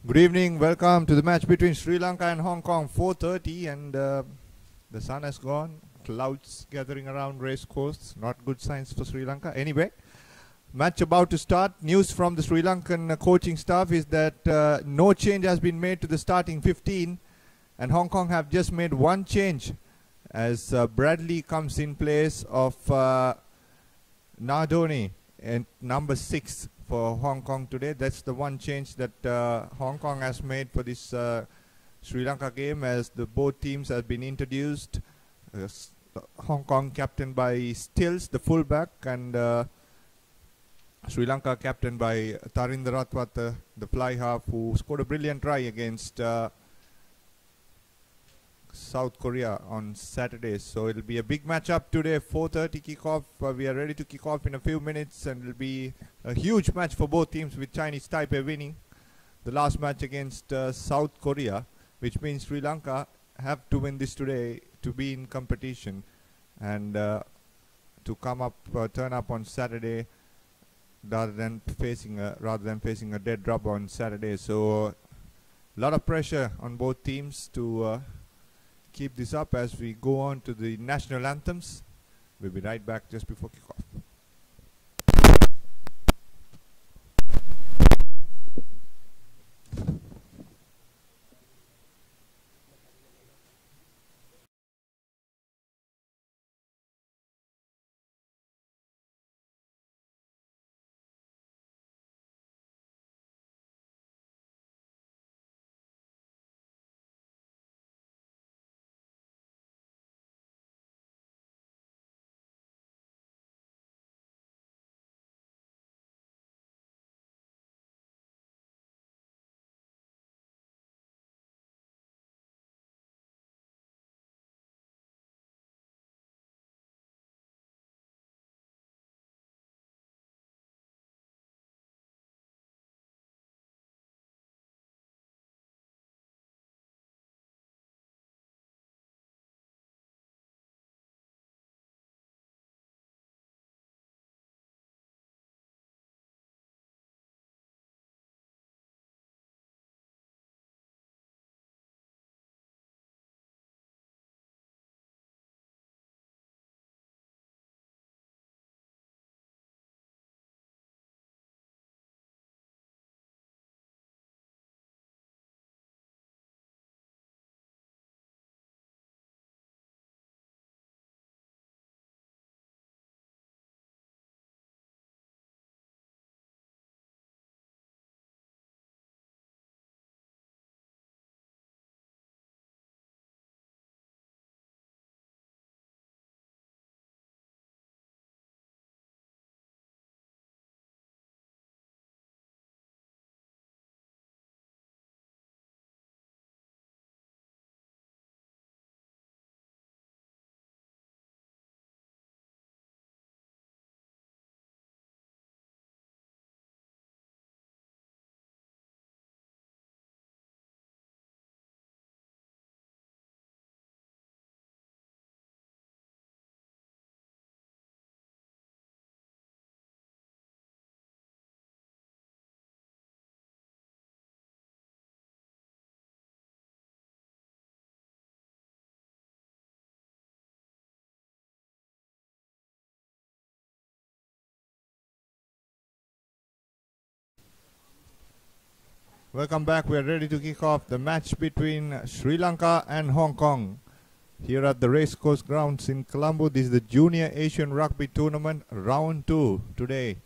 Good evening, welcome to the match between Sri Lanka and Hong Kong, 4:30, and the sun has gone, clouds gathering around race course, not good signs for Sri Lanka. Anyway, match about to start. News from the Sri Lankan coaching staff is that no change has been made to the starting 15, and Hong Kong have just made one change as Bradley comes in place of Nardoni and number 6 for Hong Kong today. That's the one change that Hong Kong has made for this Sri Lanka game, as the both teams have been introduced. Hong Kong captained by Stills, the fullback, and Sri Lanka captained by Tarinder Ratwat, the fly half, who scored a brilliant try against South Korea on Saturday. So it'll be a big matchup today. 4:30 kickoff. We are ready to kick off in a few minutes, and it'll be a huge match for both teams, with Chinese Taipei winning the last match against South Korea, which means Sri Lanka have to win this today to be in competition and to turn up on Saturday rather than facing a dead drop on Saturday. So a lot of pressure on both teams to keep this up as we go on to the national anthems. We'll be right back just before kickoff. Welcome back. We are ready to kick off the match between Sri Lanka and Hong Kong here at the Racecourse Grounds in Colombo. This is the Junior Asian Rugby Tournament Round 2 today,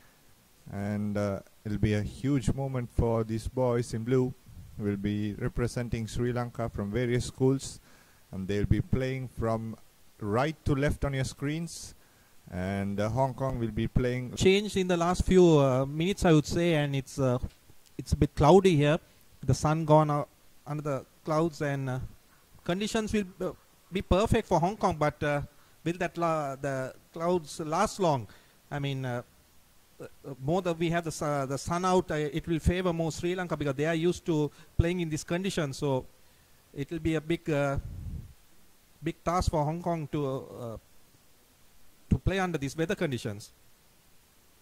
and it'll be a huge moment for these boys in blue. Will be representing Sri Lanka from various schools, and they'll be playing from right to left on your screens, and Hong Kong will be playing. Changed in the last few minutes, I would say, and it's a bit cloudy here. The sun gone under the clouds, and conditions will be perfect for Hong Kong, but will the clouds last long? I mean, more that we have the sun out, it will favor more Sri Lanka because they are used to playing in these conditions. So it will be a big task for Hong Kong to play under these weather conditions.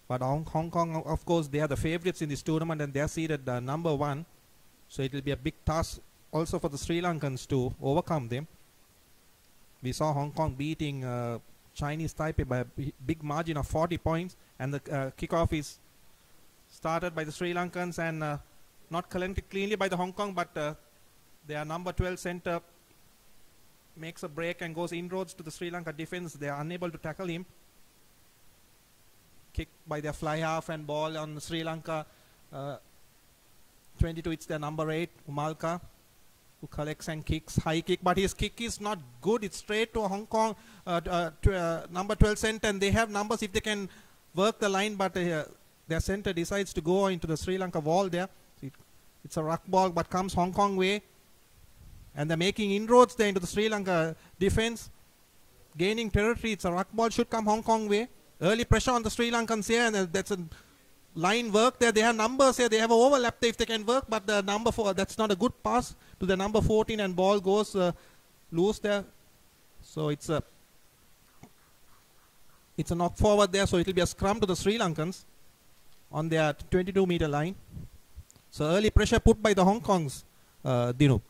But Hong Kong, of course, they are the favorites in this tournament, and they are seeded number 1. So it will be a big task also for the Sri Lankans to overcome them. We saw Hong Kong beating Chinese Taipei by a big margin of 40 points, and the kickoff is started by the Sri Lankans and not collected cleanly by the Hong Kong, but their number 12 center makes a break and goes inroads to the Sri Lanka defense. They are unable to tackle him. Kick by their fly half and ball on Sri Lanka 22. It's their number 8, Umalka, who collects and kicks. High kick, but his kick is not good. It's straight to Hong Kong number 12 center, and they have numbers if they can work the line, but their center decides to go into the Sri Lanka wall there. It's a ruck ball, but comes Hong Kong way, and they're making inroads there into the Sri Lanka defense, gaining territory. It's a ruck ball, should come Hong Kong way. Early pressure on the Sri Lankans here, and that's a line work there. They have numbers here. They have an overlap there if they can work, but the number 4, that's not a good pass to the number 14, and ball goes loose there. So it's a knock forward there. So it will be a scrum to the Sri Lankans on their 22-meter line. So early pressure put by the Hong Kongs, Dinu.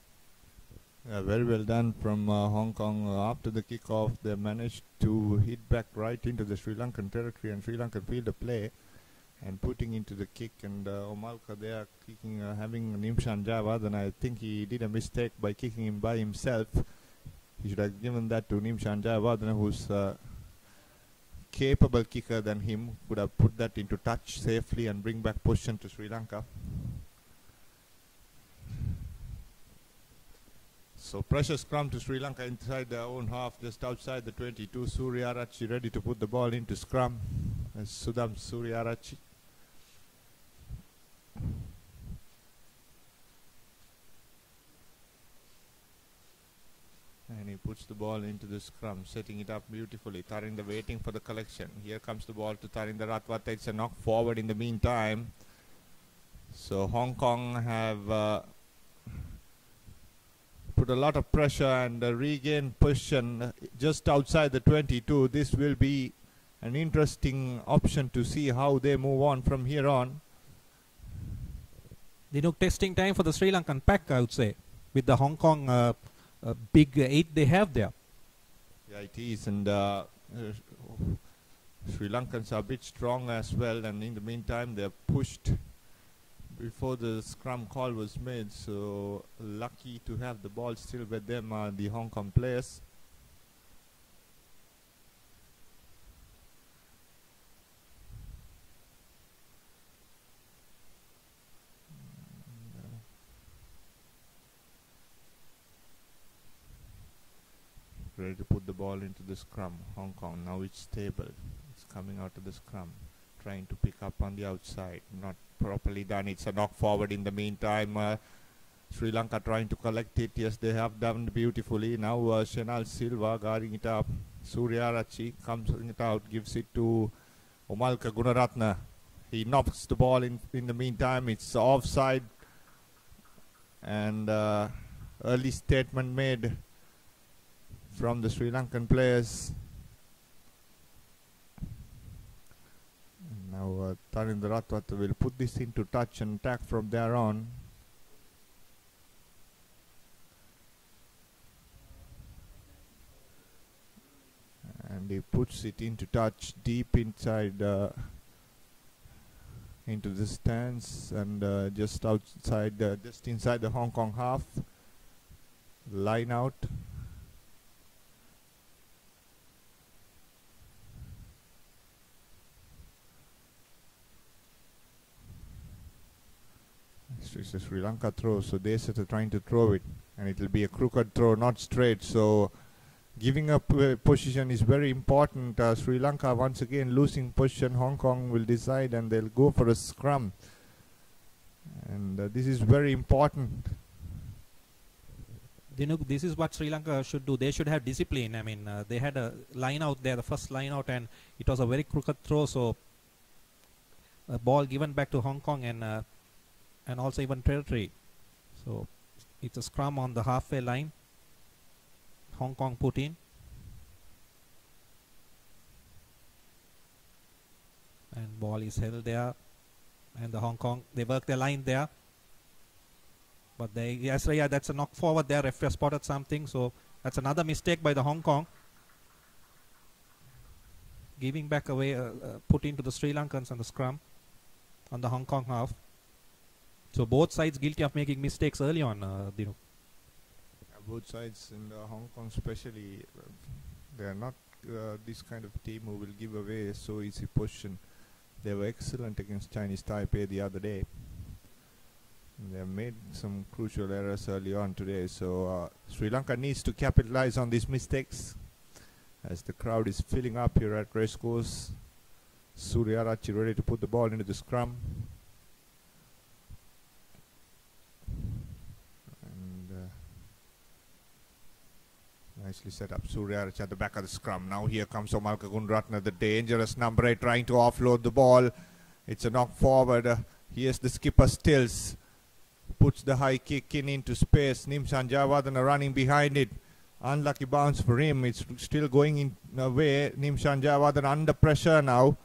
Yeah, very well done from Hong Kong. After the kickoff, they managed to hit back right into the Sri Lankan territory, and Sri Lankan field of play and putting into the kick. And Umalka there kicking, having Nimshan Jayawardene. I think he did a mistake by kicking him by himself. He should have given that to Nimshan Jayawardene, who's capable kicker than him. Could have put that into touch safely and bring back position to Sri Lanka. So pressure scrum to Sri Lanka inside their own half, just outside the 22. Suryarachi ready to put the ball into scrum. That's Sudham Suryarachi. And he puts the ball into the scrum, setting it up beautifully. Tarinder waiting for the collection. Here comes the ball to Tarinder Ratwata. It's a knock forward in the meantime. So Hong Kong have put a lot of pressure and regain position just outside the 22. This will be an interesting option to see how they move on from here on. Testing time for the Sri Lankan pack, I would say, with the Hong Kong big 8 they have there. Yeah, it is, and Sri Lankans are a bit strong as well, and in the meantime they're pushed before the scrum call was made, so lucky to have the ball still with them are the Hong Kong players. Ready to put the ball into the scrum. Hong Kong, now it's stable. It's coming out of the scrum, trying to pick up on the outside. Not properly done. It's a knock forward in the meantime. Sri Lanka trying to collect it. Yes, they have done beautifully. Now Shenal Silva guarding it up. Suryarachi comes it out, gives it to Umalka Gunaratne. He knocks the ball in the meantime. It's offside, and early statement made from the Sri Lankan players. And now Tarinder Ratwata will put this into touch and attack from there on. And he puts it into touch deep inside into the stands and just outside, just inside the Hong Kong half. Line out. It's a Sri Lanka throw, so they are trying to throw it, and it will be a crooked throw, not straight. So giving up position is very important. Sri Lanka once again losing position. Hong Kong will decide, and they'll go for a scrum, and this is very important. This is what Sri Lanka should do. They should have discipline. I mean, they had a line out there, the first line out, and it was a very crooked throw. So a ball given back to Hong Kong, and also even territory. So it's a scrum on the halfway line. Hong Kong put in, and ball is held there, and the Hong Kong, they work their line there. But yeah, that's a knock forward there. Referee spotted something, so that's another mistake by the Hong Kong. Giving back away, put into the Sri Lankans on the scrum on the Hong Kong half. So both sides guilty of making mistakes early on, Dinu. Both sides, in Hong Kong especially, they are not this kind of team who will give away so easy position. They were excellent against Chinese Taipei the other day. They have made some crucial errors early on today, so Sri Lanka needs to capitalize on these mistakes as the crowd is filling up here at Racecourse. JWRT ready to put the ball into the scrum. And nicely set up. JWRT at the back of the scrum. Now here comes Omalka Gunratna, the dangerous number 8, trying to offload the ball. It's a knock forward. Here's the skipper Stills. Puts the high kick into space. Nimshan Jayawardene running behind it. Unlucky bounce for him. It's still going in a way. Nimshan Jayawardene under pressure now.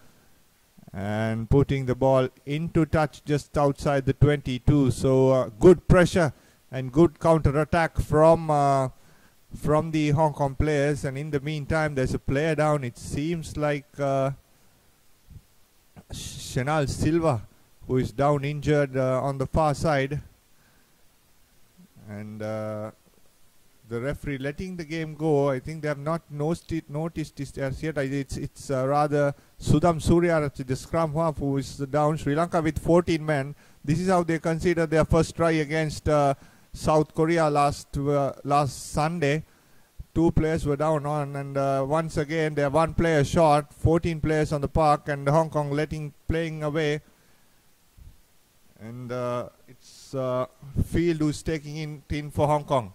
And putting the ball into touch just outside the 22. So good pressure and good counter-attack from the Hong Kong players. And in the meantime, there's a player down. It seems like Shenal Silva, who is down injured on the far side. And the referee letting the game go. I think they have not noticed this as yet. It's rather Sudham Suryarati, the scrum half, who is down. Sri Lanka with 14 men. This is how they consider their first try against South Korea last Sunday. 2 players were down on, and once again they have 1 player short. 14 players on the park, and Hong Kong playing away. And it's Field who's taking it in for Hong Kong.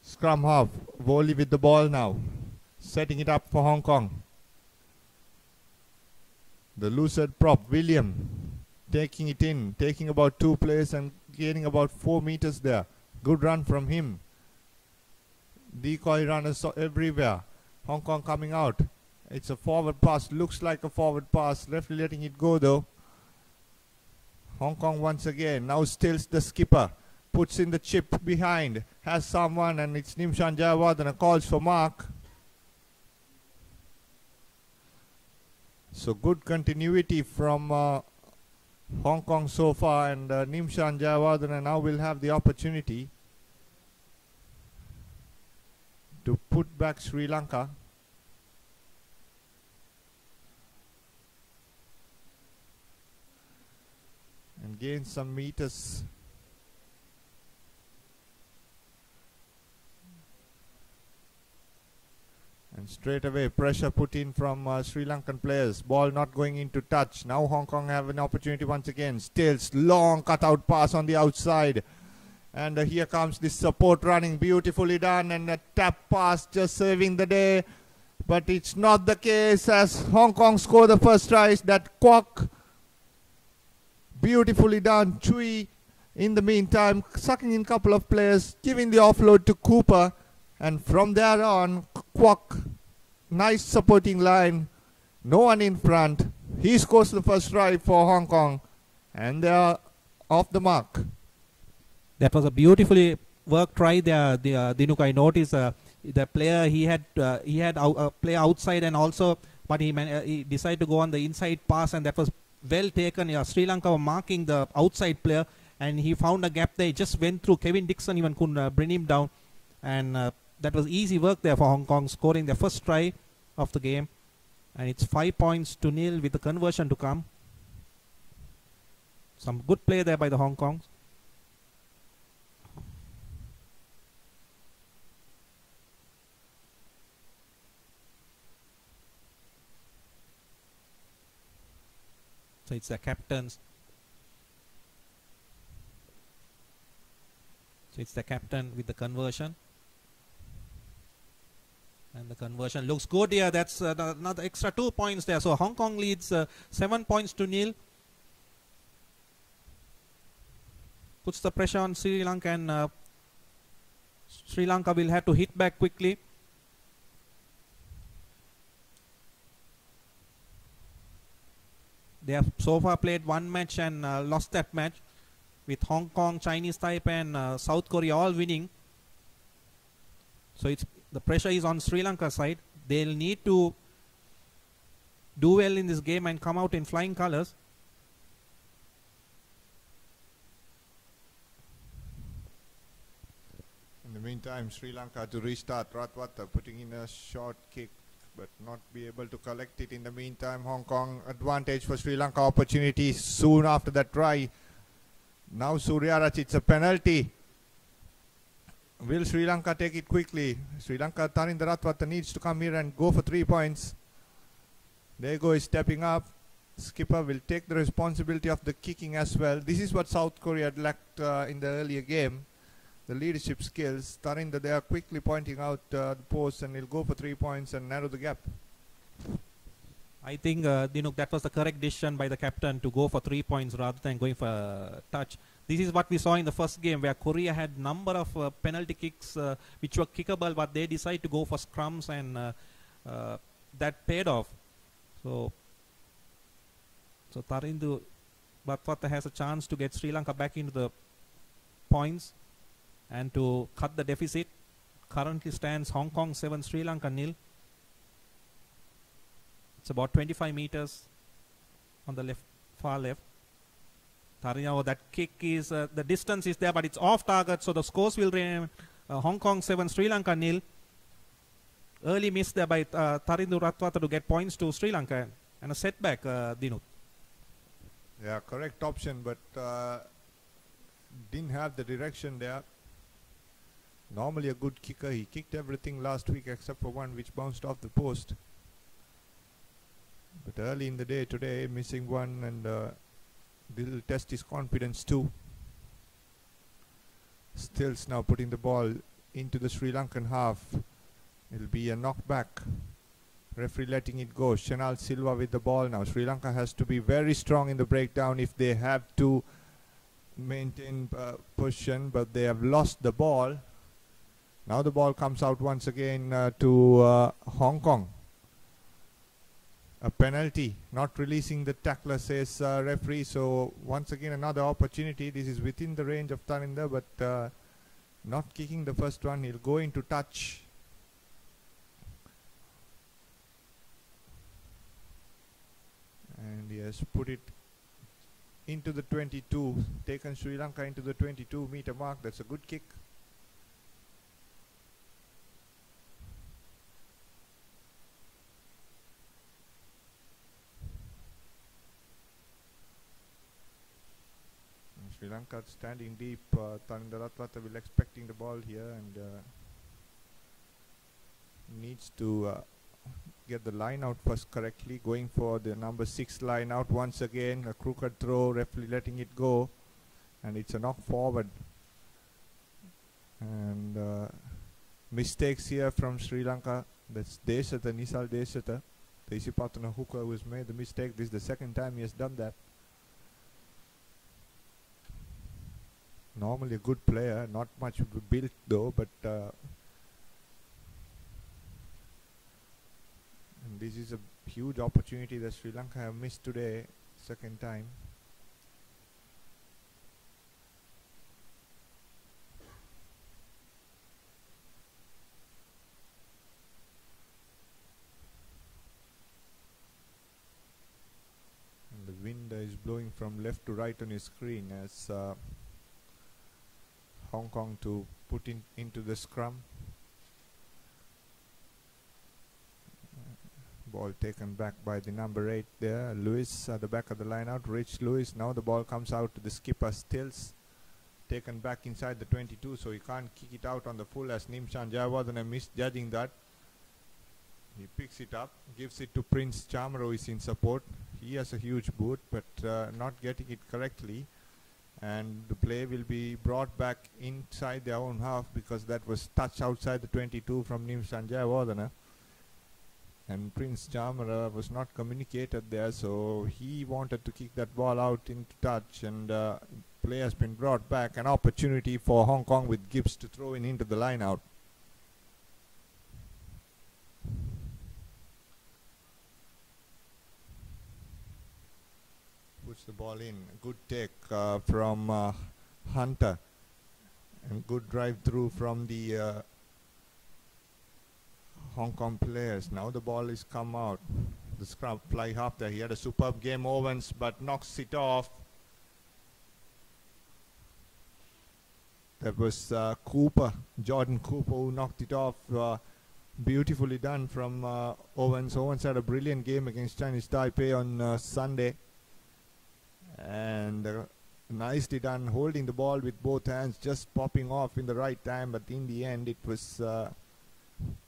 Scrum half, Woli with the ball now, setting it up for Hong Kong. The lucid prop, William, taking it in, taking about 2 plays and gaining about 4 meters there. Good run from him. Decoy runners everywhere. Hong Kong coming out. It's a forward pass, looks like a forward pass. Referee letting it go though. Hong Kong once again, now Stills the skipper. Puts in the chip behind, has someone, and it's Nimshan Jayawardene, calls for mark. So good continuity from Hong Kong so far, and Nimshan Jayawardene now will have the opportunity to put back Sri Lanka. And gain some meters. And straight away pressure put in from Sri Lankan players. Ball not going into touch. Now Hong Kong have an opportunity once again. Stills, long cutout pass on the outside. And here comes this support running, beautifully done. And a tap pass just saving the day. But it's not the case as Hong Kong score the first try. That Kwok, beautifully done. Chui in the meantime sucking in a couple of players, giving the offload to Cooper. And from there on, Kwok, nice supporting line, no one in front. He scores the first try for Hong Kong, and they are off the mark. That was a beautifully worked try there. Dinuk, I noticed the player he had a player outside, and also, but he decided to go on the inside pass, and that was well taken. Sri Lanka were marking the outside player, and he found a gap there. He just went through. Kevin Dixon even couldn't bring him down, and that was easy work there for Hong Kong, scoring their first try of the game. And it's 5-0 with the conversion to come. Some good play there by the Hong Kong. So it's the captains. So it's the captain with the conversion. And the conversion looks good here. That's another extra 2 points there. So Hong Kong leads 7-0. Puts the pressure on Sri Lanka, and Sri Lanka will have to hit back quickly. They have so far played 1 match and lost that match. with Hong Kong, Chinese Taipei and South Korea all winning. So the pressure is on Sri Lanka side. They'll need to do well in this game and come out in flying colors. In the meantime, Sri Lanka to restart. Ratwata putting in a short kick but not be able to collect it. In the meantime, Hong Kong advantage for Sri Lanka. Opportunity soon after that try. Now JWRT, it's a penalty. Will Sri Lanka take it quickly? Sri Lanka, Tharinda Ratwata needs to come here and go for 3 points. There you go, is stepping up. Skipper will take the responsibility of the kicking as well. This is what South Korea had lacked in the earlier game. The leadership skills. Tharinda, they are quickly pointing out the post and he'll go for 3 points and narrow the gap. I think that was the correct decision by the captain to go for 3 points rather than going for a touch. This is what we saw in the first game where Korea had number of penalty kicks which were kickable, but they decided to go for scrums and that paid off. So Tharinda Ratwata has a chance to get Sri Lanka back into the points and to cut the deficit. Currently stands Hong Kong 7, Sri Lanka 0. It's about 25 meters on the left, far left. Tharinda, that kick is, the distance is there, but it's off target, so the scores will remain Hong Kong 7, Sri Lanka 0. Early miss there by Tharinda Ratwata to get points to Sri Lanka and a setback, Dinu. Yeah, correct option, but didn't have the direction there. Normally a good kicker. He kicked everything last week except for one which bounced off the post. But early in the day today, missing one, and will test his confidence too. Stills now putting the ball into the Sri Lankan half. It'll be a knockback. Referee letting it go. Shanal Silva with the ball now. Sri Lanka has to be very strong in the breakdown if they have to maintain position, but they have lost the ball. Now the ball comes out once again to Hong Kong. A penalty, not releasing the tackler, says referee. So once again another opportunity. This is within the range of Tharinda, but not kicking the first one. He'll go into touch. And he has put it into the 22, taken Sri Lanka into the 22-meter mark. That's a good kick. Sri Lanka standing deep. Tharinda Ratwata will expecting the ball here and needs to get the line out first correctly. Going for the number 6 line out once again. A crooked throw, referee letting it go, and it's a knock forward. And mistakes here from Sri Lanka. That's Desata, Nisal Desata, the Isipatana hooker who's made the mistake. This is the second time he has done that. Normally a good player, not much built though, but and this is a huge opportunity that Sri Lanka have missed today, second time. And the wind is blowing from left to right on his screen as Hong Kong to put into the scrum. Ball taken back by the number 8 there. Lewis at the back of the line out. Rich Lewis. Now the ball comes out to the skipper Stills. Taken back inside the 22, so he can't kick it out on the full as Nimshan Jayawardene misjudging that. He picks it up, gives it to Prince Chamara, who is in support. He has a huge boot, but not getting it correctly. And the play will be brought back inside their own half because that was touch outside the 22 from Nimshan Jayawardene. And Prince Chamara was not communicated there, so he wanted to kick that ball out into touch, and play has been brought back. An opportunity for Hong Kong with Gibbs to throw in into the line out. Puts the ball in. Good take from Hunter. And good drive through from the Hong Kong players. Now the ball is come out. The scrum fly half there. He had a superb game, Owens, but knocks it off. That was Cooper, Jordan Cooper, who knocked it off. Beautifully done from Owens. Owens had a brilliant game against Chinese Taipei on Sunday. And nicely done, holding the ball with both hands, just popping off in the right time. But in the end, it was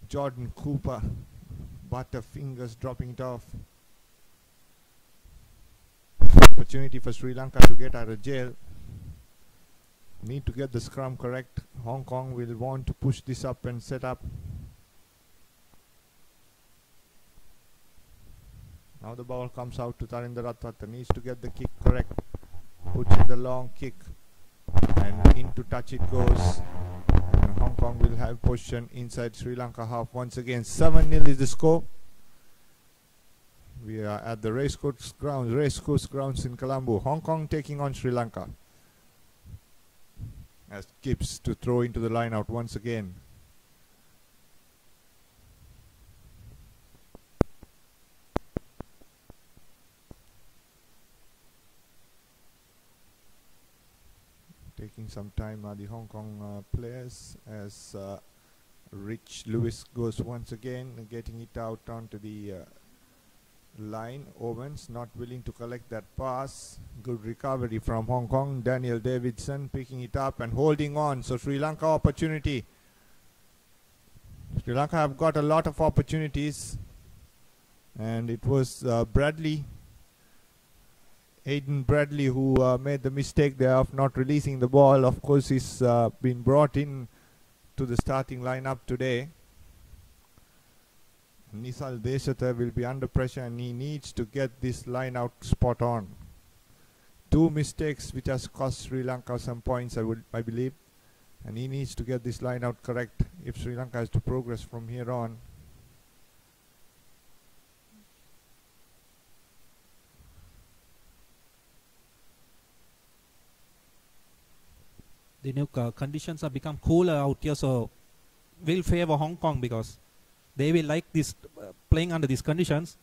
Jordan Cooper, butterfingers dropping it off. Opportunity for Sri Lanka to get out of jail. Need to get the scrum correct. Hong Kong will want to push this up and set up. Now the ball comes out to Tarinder Ratwatta. Needs to get the kick correct. Puts in the long kick. And into touch it goes. And Hong Kong will have possession inside Sri Lanka half once again. 7-0 is the score. We are at the racecourse grounds in Colombo. Hong Kong taking on Sri Lanka. As Gibbs to throw into the line out once again. Taking some time are the Hong Kong players as Rich Lewis goes once again, getting it out onto the line. Owens not willing to collect that pass. Good recovery from Hong Kong. Daniel Davidson picking it up and holding on. So Sri Lanka opportunity. Sri Lanka have got a lot of opportunities. And it was Bradley, Aiden Bradley, who made the mistake there of not releasing the ball. Of course, he's been brought in to the starting lineup today. Nisal Deshatha will be under pressure and he needs to get this line out spot on. Two mistakes which has cost Sri Lanka some points, I believe. And he needs to get this line out correct if Sri Lanka has to progress from here on. The new conditions have become cooler out here, so will favor Hong Kong because they will like this playing under these conditions.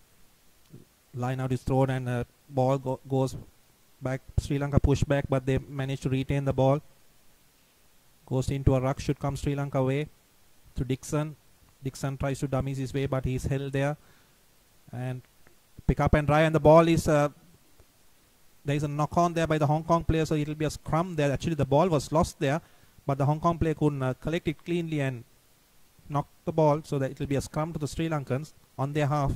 Line out is thrown and ball goes back. Sri Lanka push back, but they manage to retain the ball. Goes into a ruck, should come Sri Lanka way to Dixon. Dixon tries to dummy his way, but he's held there. And pick up and drive, and the ball is there is a knock on there by the Hong Kong player, so it will be a scrum there. Actually the ball was lost there, but the Hong Kong player couldn't collect it cleanly and knock the ball, so that it will be a scrum to the Sri Lankans on their half.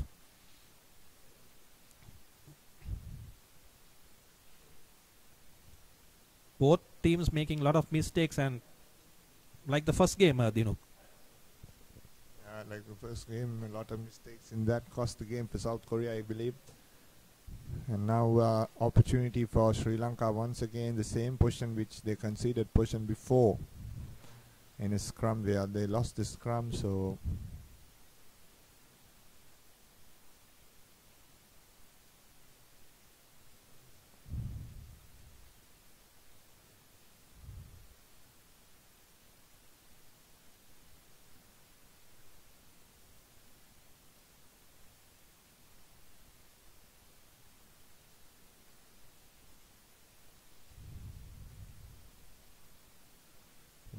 Both teams making a lot of mistakes, and like the first game, Dinu. Yeah, like the first game, a lot of mistakes, and that cost the game for South Korea, I believe. And now opportunity for Sri Lanka once again, the same position which they conceded position before in a scrum where they lost the scrum. So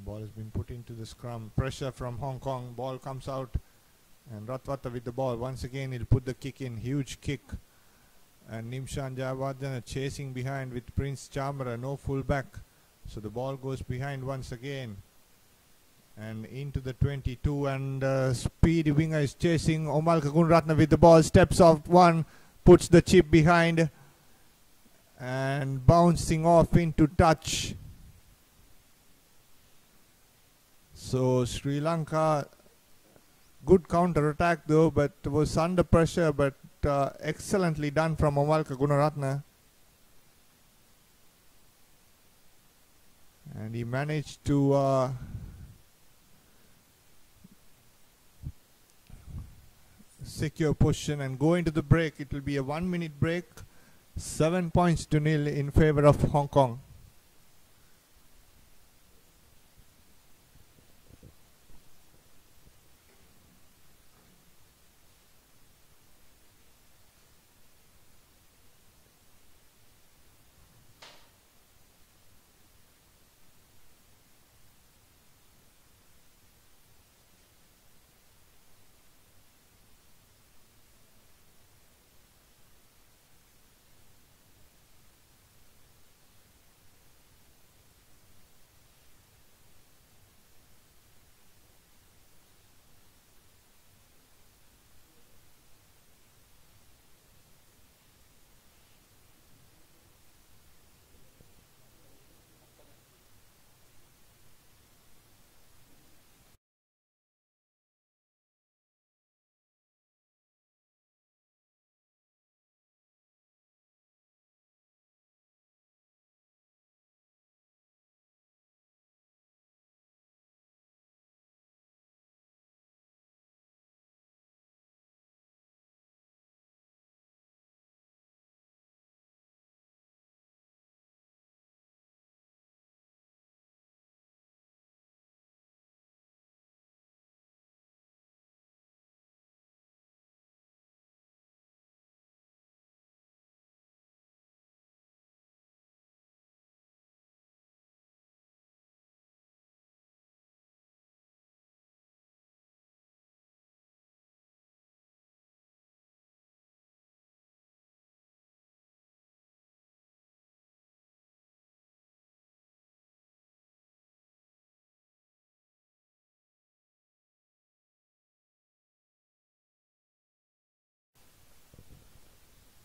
ball has been put into the scrum. Pressure from Hong Kong. Ball comes out. And Ratwatta with the ball. Once again, he'll put the kick in. Huge kick. And Nimshan Jayawardena chasing behind with Prince Chamara. No fullback. So the ball goes behind once again. And into the 22. And speedy winger is chasing. Omalka Gunaratne with the ball. Steps off one. Puts the chip behind. And bouncing off into touch. So Sri Lanka, good counter attack though, but was under pressure, but excellently done from Omalka Gunaratne. And he managed to secure position and go into the break. It will be a 1 minute break. 7 points to nil in favor of Hong Kong.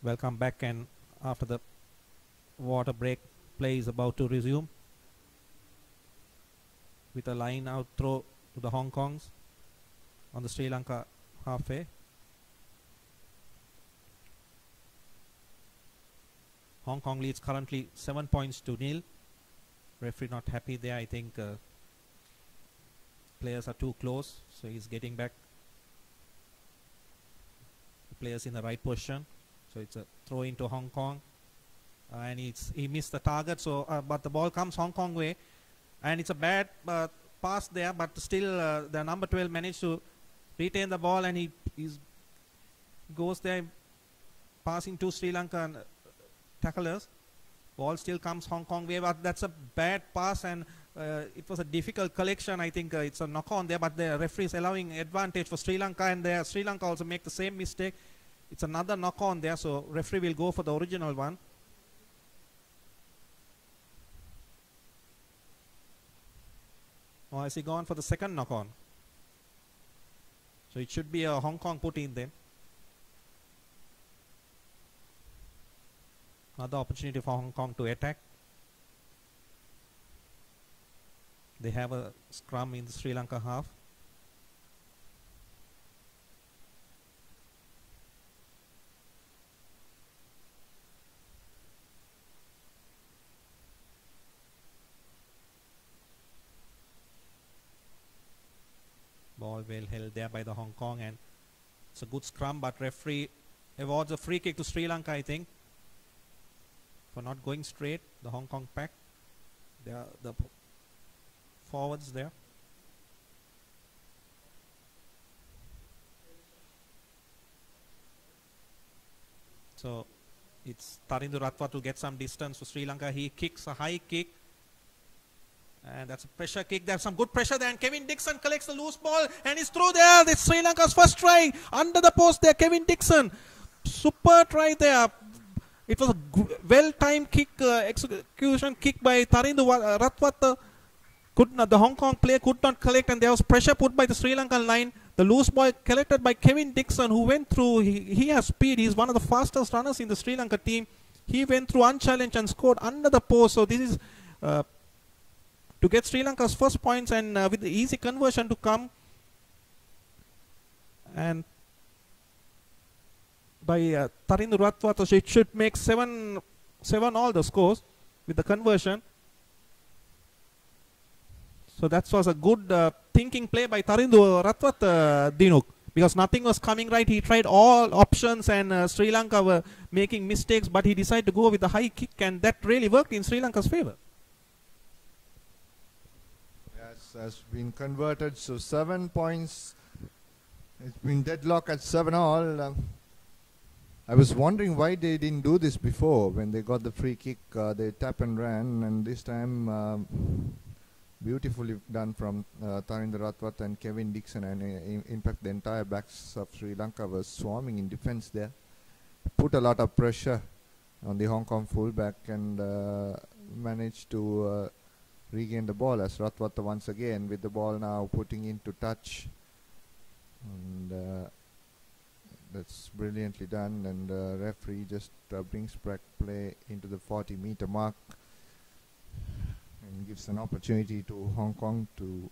Welcome back, and after the water break, play is about to resume with a line out throw to the Hong Kongs on the Sri Lanka halfway. Hong Kong leads currently 7 points to nil. Referee not happy there. I think players are too close, so he's getting back the players in the right position. So it's a throw into Hong Kong, and he missed the target. So but the ball comes Hong Kong way, and it's a bad pass there. But still, the number 12 managed to retain the ball, and he goes there, passing to Sri Lankan tacklers. Ball still comes Hong Kong way, but that's a bad pass, and it was a difficult collection. I think it's a knock on there, but the referee is allowing advantage for Sri Lanka, and there Sri Lanka also make the same mistake. It's another knock on there, so referee will go for the original one. Or has he gone for the second knock on? So it should be a Hong Kong put in then. Another opportunity for Hong Kong to attack. They have a scrum in the Sri Lanka half. Ball well held there by the Hong Kong, and it's a good scrum, but referee awards a free kick to Sri Lanka, I think, for not going straight. The Hong Kong pack, they are the forwards there. So it's Tarindu Ratwa to get some distance for Sri Lanka. He kicks a high kick, and that's a pressure kick. There's some good pressure there, and Kevin Dixon collects the loose ball, and he's through there. It's Sri Lanka's first try under the post there. Kevin Dixon, super try there. It was a well-timed kick, execution kick by Tarindu Ratwat. The Hong Kong player could not collect, and there was pressure put by the Sri Lankan line. The loose ball collected by Kevin Dixon, who went through. He has speed. He's one of the fastest runners in the Sri Lanka team. He went through unchallenged and scored under the post. So this is to get Sri Lanka's first points, and with the easy conversion to come. And by Tarindu Ratwat, so it should make 7 all the scores with the conversion. So that was a good thinking play by Tarindu Ratwat, Dinuk, because nothing was coming right. He tried all options, and Sri Lanka were making mistakes, but he decided to go with the high kick, and that really worked in Sri Lanka's favor. Yes, has been converted, so 7 points. It's been deadlock at 7 all. I was wondering why they didn't do this before. When they got the free kick, they tap and ran, and this time beautifully done from Tarindu Ratwat and Kevin Dixon, and in fact the entire backs of Sri Lanka was swarming in defense there. Put a lot of pressure on the Hong Kong fullback, and managed to regain the ball as Ratwat once again with the ball now putting into touch, and that's brilliantly done, and referee just brings back play into the 40-meter mark and gives an opportunity to Hong Kong to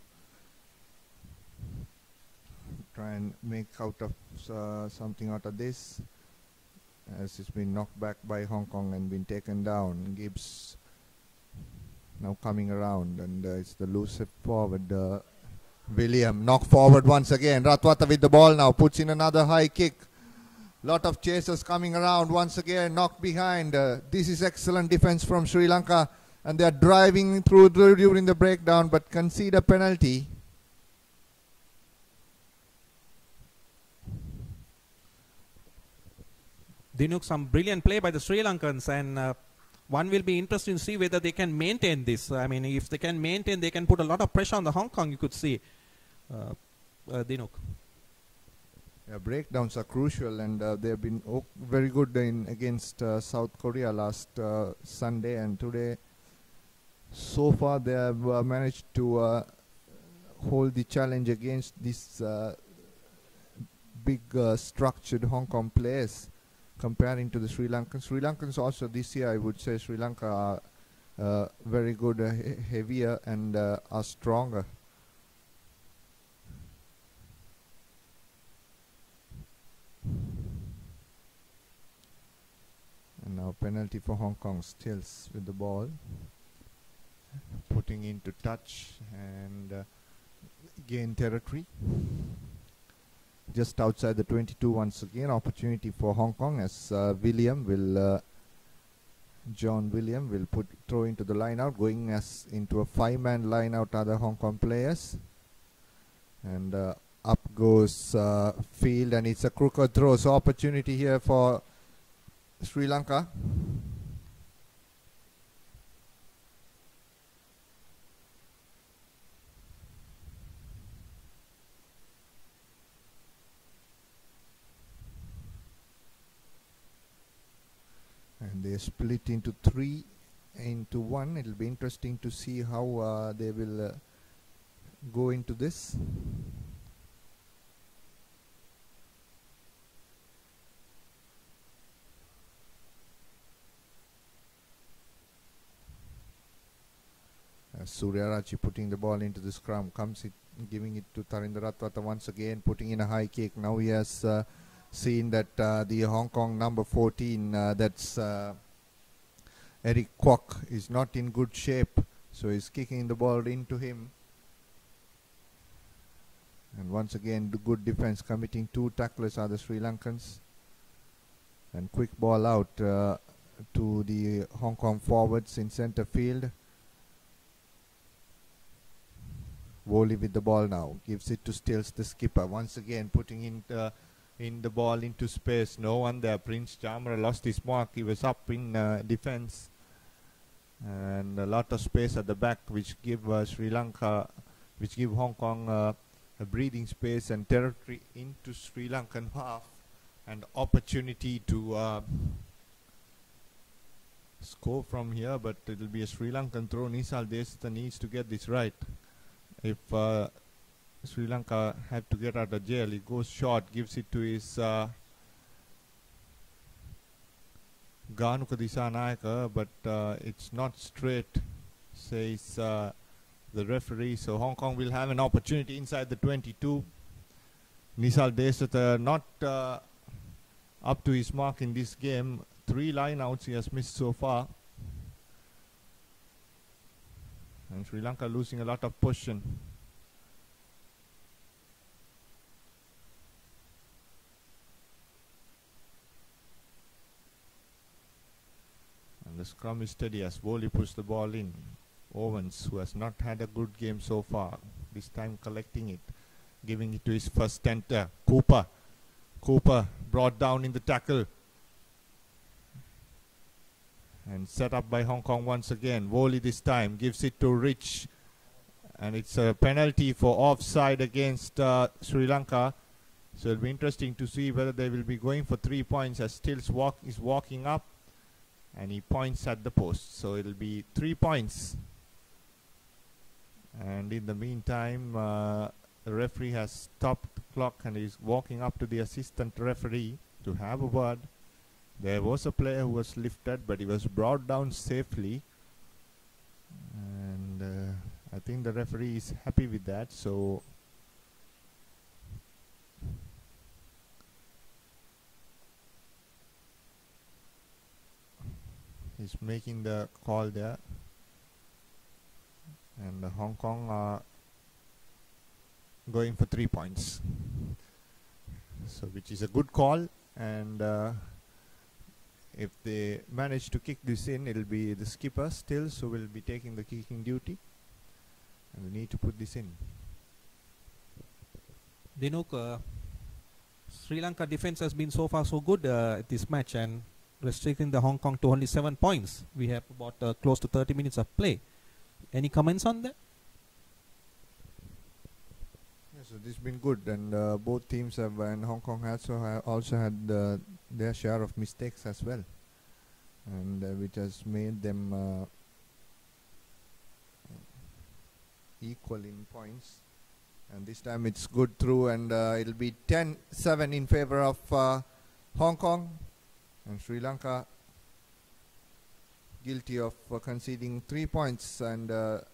try and make out of something out of this, as it's been knocked back by Hong Kong and been taken down. Gibbs now coming around, and it's the loose forward, William, knock forward once again. Ratwata with the ball now, puts in another high kick. Lot of chasers coming around once again, knocked behind. This is excellent defense from Sri Lanka, and they are driving through during the breakdown, but concede a penalty. Dinuk, some brilliant play by the Sri Lankans, and one will be interesting to see whether they can maintain this. I mean, if they can maintain, they can put a lot of pressure on the Hong Kong, you could see. Dinuk. Yeah, breakdowns are crucial, and they have been very good against South Korea last Sunday and today. So far, they have managed to hold the challenge against this big structured Hong Kong players. comparing to the Sri Lankans. Sri Lankans also this year, I would say Sri Lanka are very good, heavier and are stronger. And now penalty for Hong Kong, Stills with the ball, putting into touch and gain territory. Just outside the 22 once again, opportunity for Hong Kong as John William will throw into the line out, going as into a 5-man line out other Hong Kong players. And up goes Field, and it's a crooked throw, so opportunity here for Sri Lanka. And they split into 3 into 1. It'll be interesting to see how they will go into this. Suryarachi putting the ball into the scrum, giving it to Tarinder Ratwata once again, putting in a high kick. Now he has seen that the Hong Kong number 14, that's Eric Kwok, is not in good shape, so he's kicking the ball into him. And once again, the good defense, committing 2 tacklers are the Sri Lankans. And quick ball out to the Hong Kong forwards in center field. Woli with the ball now, gives it to Stills, the skipper, once again putting in the ball into space. No one there. Prince Chamara lost his mark. He was up in defense, and a lot of space at the back, which give Hong Kong a breathing space and territory into Sri Lankan half, and opportunity to score from here. But it will be a Sri Lankan throw. Nisal Desita needs to get this right. If Sri Lanka have to get out of jail, he goes short, gives it to his Ganuka Disanayaka, but it's not straight, says the referee. So Hong Kong will have an opportunity inside the 22. Nisal Desata not up to his mark in this game. 3 lineouts he has missed so far. And Sri Lanka losing a lot of possession. And the scrum is steady as Woli puts the ball in. Owens, who has not had a good game so far, this time collecting it, giving it to his first center, Cooper. Cooper brought down in the tackle. And set up by Hong Kong once again. Woli this time gives it to Rich. And it's a penalty for offside against Sri Lanka. So it'll be interesting to see whether they will be going for 3 points, as Stills is walking up. And he points at the post. So it'll be 3 points. And in the meantime, the referee has stopped the clock and is walking up to the assistant referee to have a word. There was a player who was lifted, but he was brought down safely. And I think the referee is happy with that. So he's making the call there. And Hong Kong are going for 3 points. So which is a good call. And if they manage to kick this in, it'll be the skipper still, so will be taking the kicking duty. And we need to put this in. Dinuk, Sri Lanka defense has been so far so good at this match, and restricting the Hong Kong to only 7 points. We have about close to 30 minutes of play. Any comments on that? Yes, so this has been good, and both teams have, and Hong Kong has also had their share of mistakes as well, and which has made them equal in points. And this time it's good through, and it'll be 10-7 in favor of Hong Kong. And Sri Lanka guilty of conceding 3 points, and it'll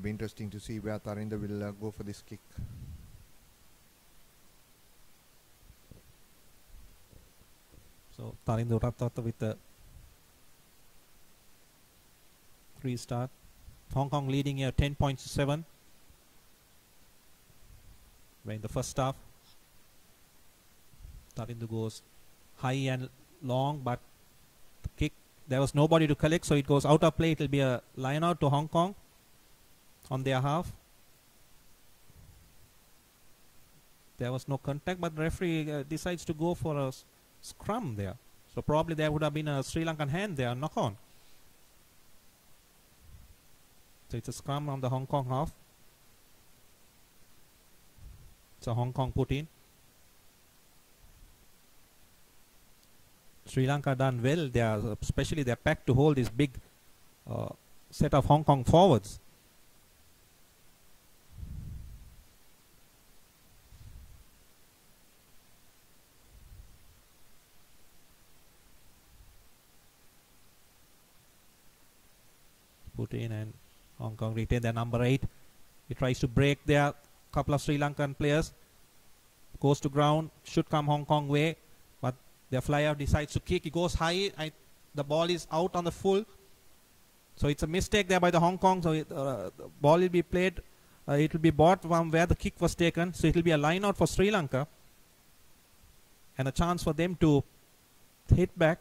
be interesting to see where Tarinder will go for this kick. So Tarinder Ratata with the restart. Hong Kong leading here 10 points to 7. We're in the first half. Tarinder goes high and long, but the kick, there was nobody to collect, so it goes out of play. It will be a line out to Hong Kong on their half. There was no contact, but the referee decides to go for a scrum there. So probably there would have been a Sri Lankan hand there, knock on. So it's a scrum on the Hong Kong half. So Hong Kong put in. Sri Lanka done well. They are, especially their pack to hold this big set of Hong Kong forwards. Put in, and Hong Kong retain their number 8. He tries to break there. Couple of Sri Lankan players. Goes to ground. Should come Hong Kong way. But their flyer decides to kick. He goes high. The ball is out on the full. So it's a mistake there by the Hong Kong. So the ball will be played. It will be bought from where the kick was taken. So it will be a line out for Sri Lanka. And a chance for them to hit back.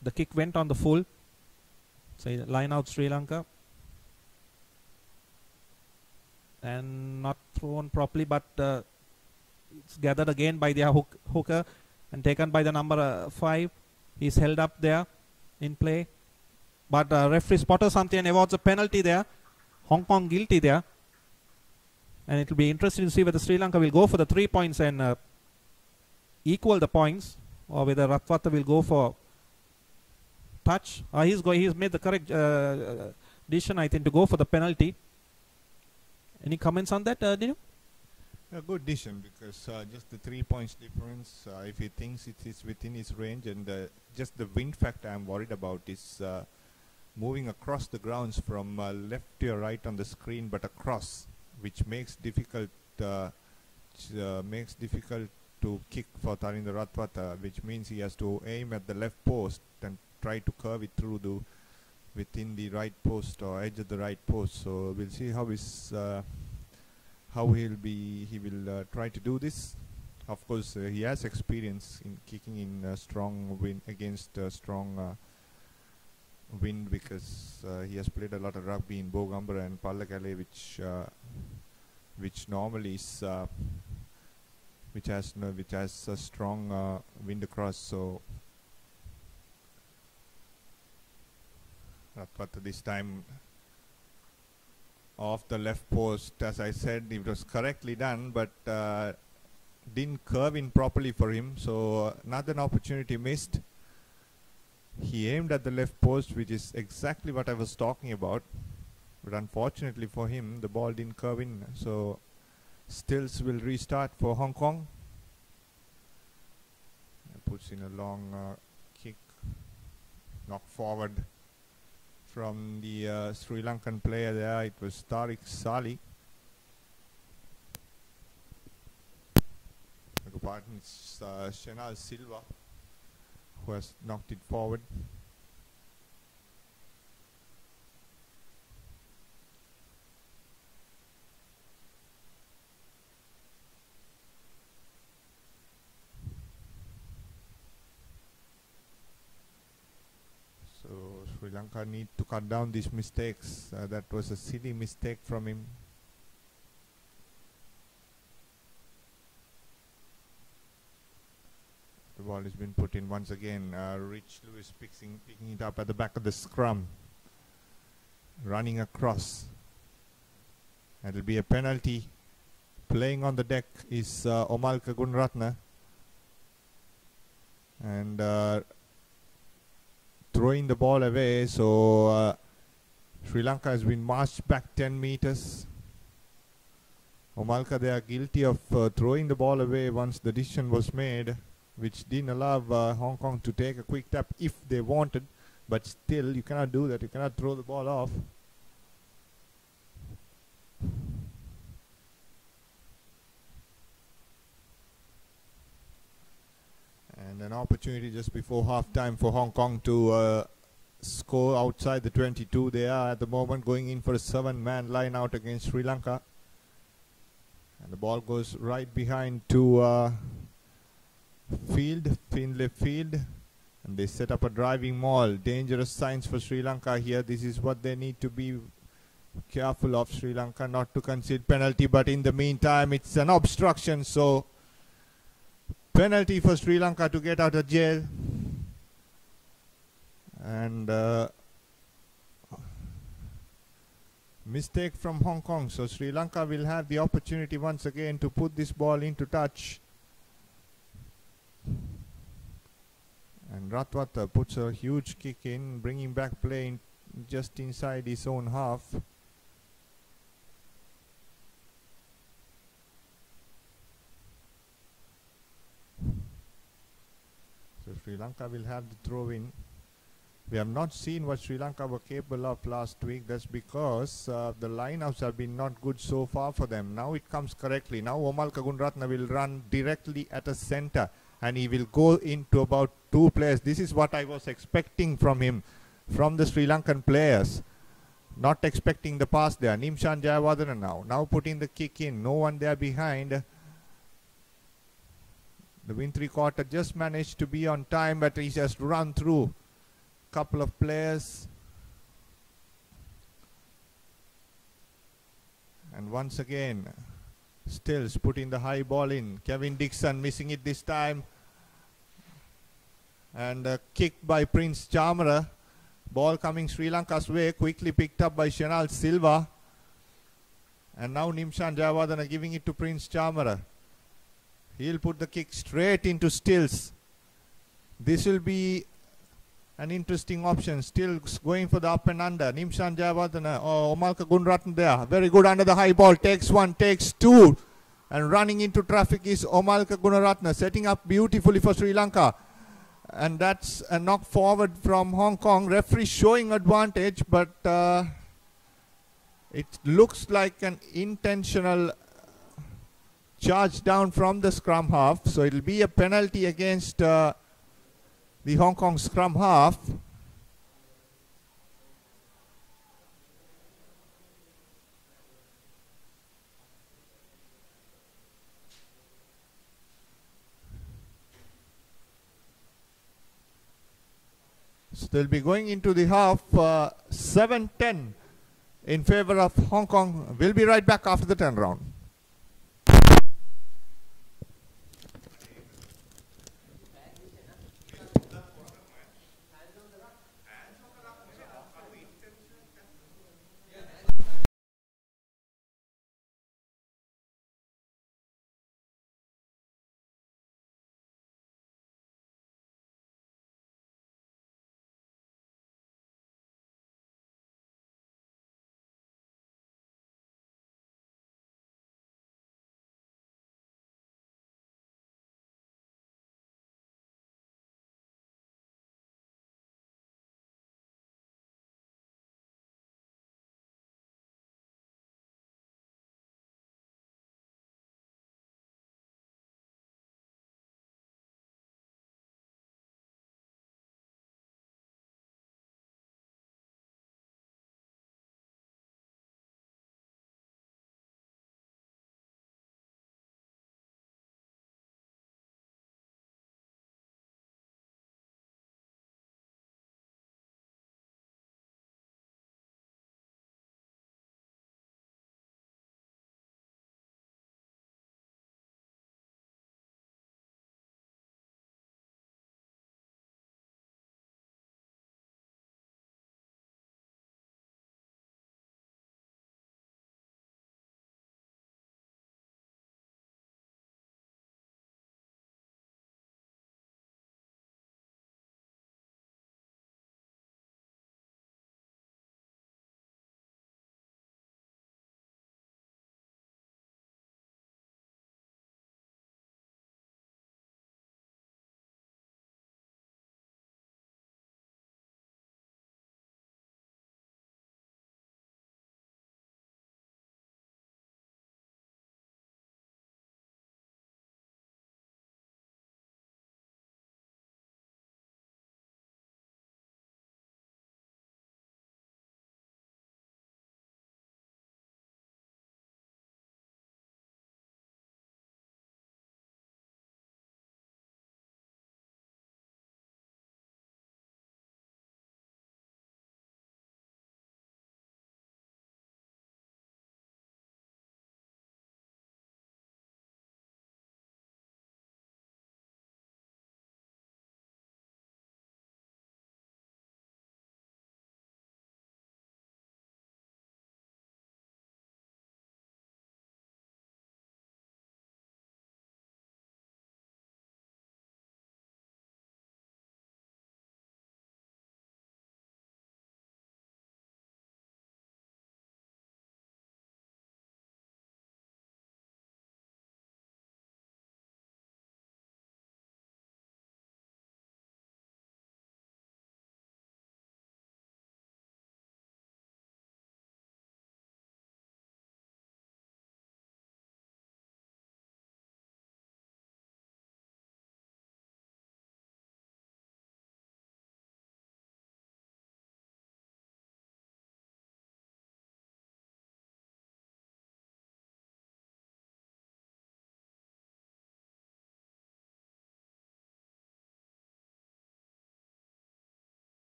The kick went on the full. So line out Sri Lanka. And not thrown properly, but it's gathered again by their hooker and taken by the number 5. He's held up there in play. But referee spotted something and awards a penalty there. Hong Kong guilty there. And it will be interesting to see whether Sri Lanka will go for the 3 points and equal the points, or whether Ratwata will go for touch. He's made the correct decision, I think, to go for the penalty. Any comments on that, Dinu? A good decision, because just the 3 points difference, if he thinks it is within his range, and just the wind factor I'm worried about is moving across the grounds from left to your right on the screen, but across, which makes difficult to kick for Tarinder Ratwata, which means he has to aim at the left post and try to curve it through within the right post or edge of the right post. So we'll see how he will try to do this. Of course, he has experience in kicking in strong wind against strong wind, because he has played a lot of rugby in Bogambara and Pallakele, which normally is which has a strong wind across. So but this time off the left post, as I said, it was correctly done, but didn't curve in properly for him, so another opportunity missed. He aimed at the left post, which is exactly what I was talking about, but unfortunately for him, the ball didn't curve in. So Stills will restart for Hong Kong. Puts in a long kick, knock forward from the Sri Lankan player there. It was Tariq Sali. It's Shenal Silva who has knocked it forward. So Sri Lanka need to cut down these mistakes. That was a silly mistake from him. The ball has been put in once again. Rich Lewis picking it up at the back of the scrum. Running across. It will be a penalty. Playing on the deck is Omalka Gunratna. And throwing the ball away. So Sri Lanka has been marched back 10 meters. Omalka, they are guilty of throwing the ball away once the decision was made, which didn't allow Hong Kong to take a quick tap if they wanted. But still, you cannot do that. You cannot throw the ball off. And an opportunity just before half-time for Hong Kong to score outside the 22. They are at the moment going in for a 7-man line out against Sri Lanka. And the ball goes right behind to Finlay Field. And they set up a driving maul. Dangerous signs for Sri Lanka here. This is what they need to be careful of, Sri Lanka, not to concede penalty. But in the meantime, it's an obstruction. So penalty for Sri Lanka to get out of jail. And mistake from Hong Kong. So Sri Lanka will have the opportunity once again to put this ball into touch. And Ratwata puts a huge kick in, bringing back play in just inside his own half. So Sri Lanka will have the throw in. We have not seen what Sri Lanka were capable of last week. That's because the lineouts have been not good so far for them. Now it comes correctly. Now Omalka Gunratna will run directly at a center. And he will go into about 2 players. This is what I was expecting from him, from the Sri Lankan players. Not expecting the pass there. Nimshan Jayawardena now putting the kick in. No one there behind. The win 3/4 just managed to be on time, but he just run through couple of players. And once again, Stills putting the high ball in. Kevin Dixon missing it this time. And a kick by Prince Chamara. Ball coming Sri Lanka's way. Quickly picked up by Shanal Silva. And now Nimshan Jayawardena giving it to Prince Chamara. He'll put the kick straight into Stills. This will be an interesting option. Still going for the up and under. Nimshan Jayawardena. Oh, Omalka Gunratna there. Very good under the high ball. Takes 1, takes 2. And running into traffic is Omalka Gunratna. Setting up beautifully for Sri Lanka. And that's a knock forward from Hong Kong. Referee showing advantage, but it looks like an intentional charge down from the scrum half. So it'll be a penalty against the Hong Kong scrum half. So they'll be going into the half 7-10 in favor of Hong Kong. We'll be right back after the turnaround.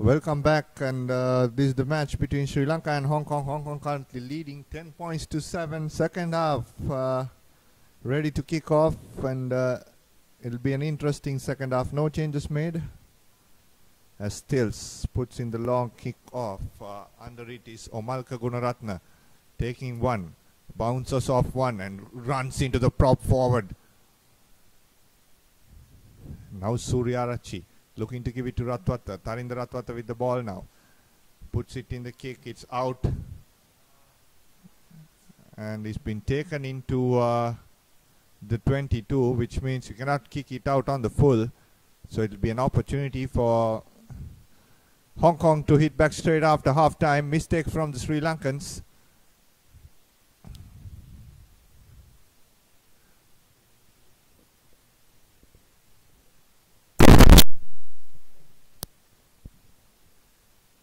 Welcome back, and this is the match between Sri Lanka and Hong Kong. Hong Kong currently leading 10 points to 7. Second half ready to kick off, and it'll be an interesting second half. No changes made as Stills puts in the long kick off. Under it is Omalka Gunaratna taking one, bounces off one and runs into the prop forward. Now Suryarachi looking to give it to Ratwata. Tarinda Ratwata with the ball now. Puts it in the kick. It's out. And it's been taken into the 22, which means you cannot kick it out on the full. So it'll be an opportunity for Hong Kong to hit back straight after half-time. Mistake from the Sri Lankans.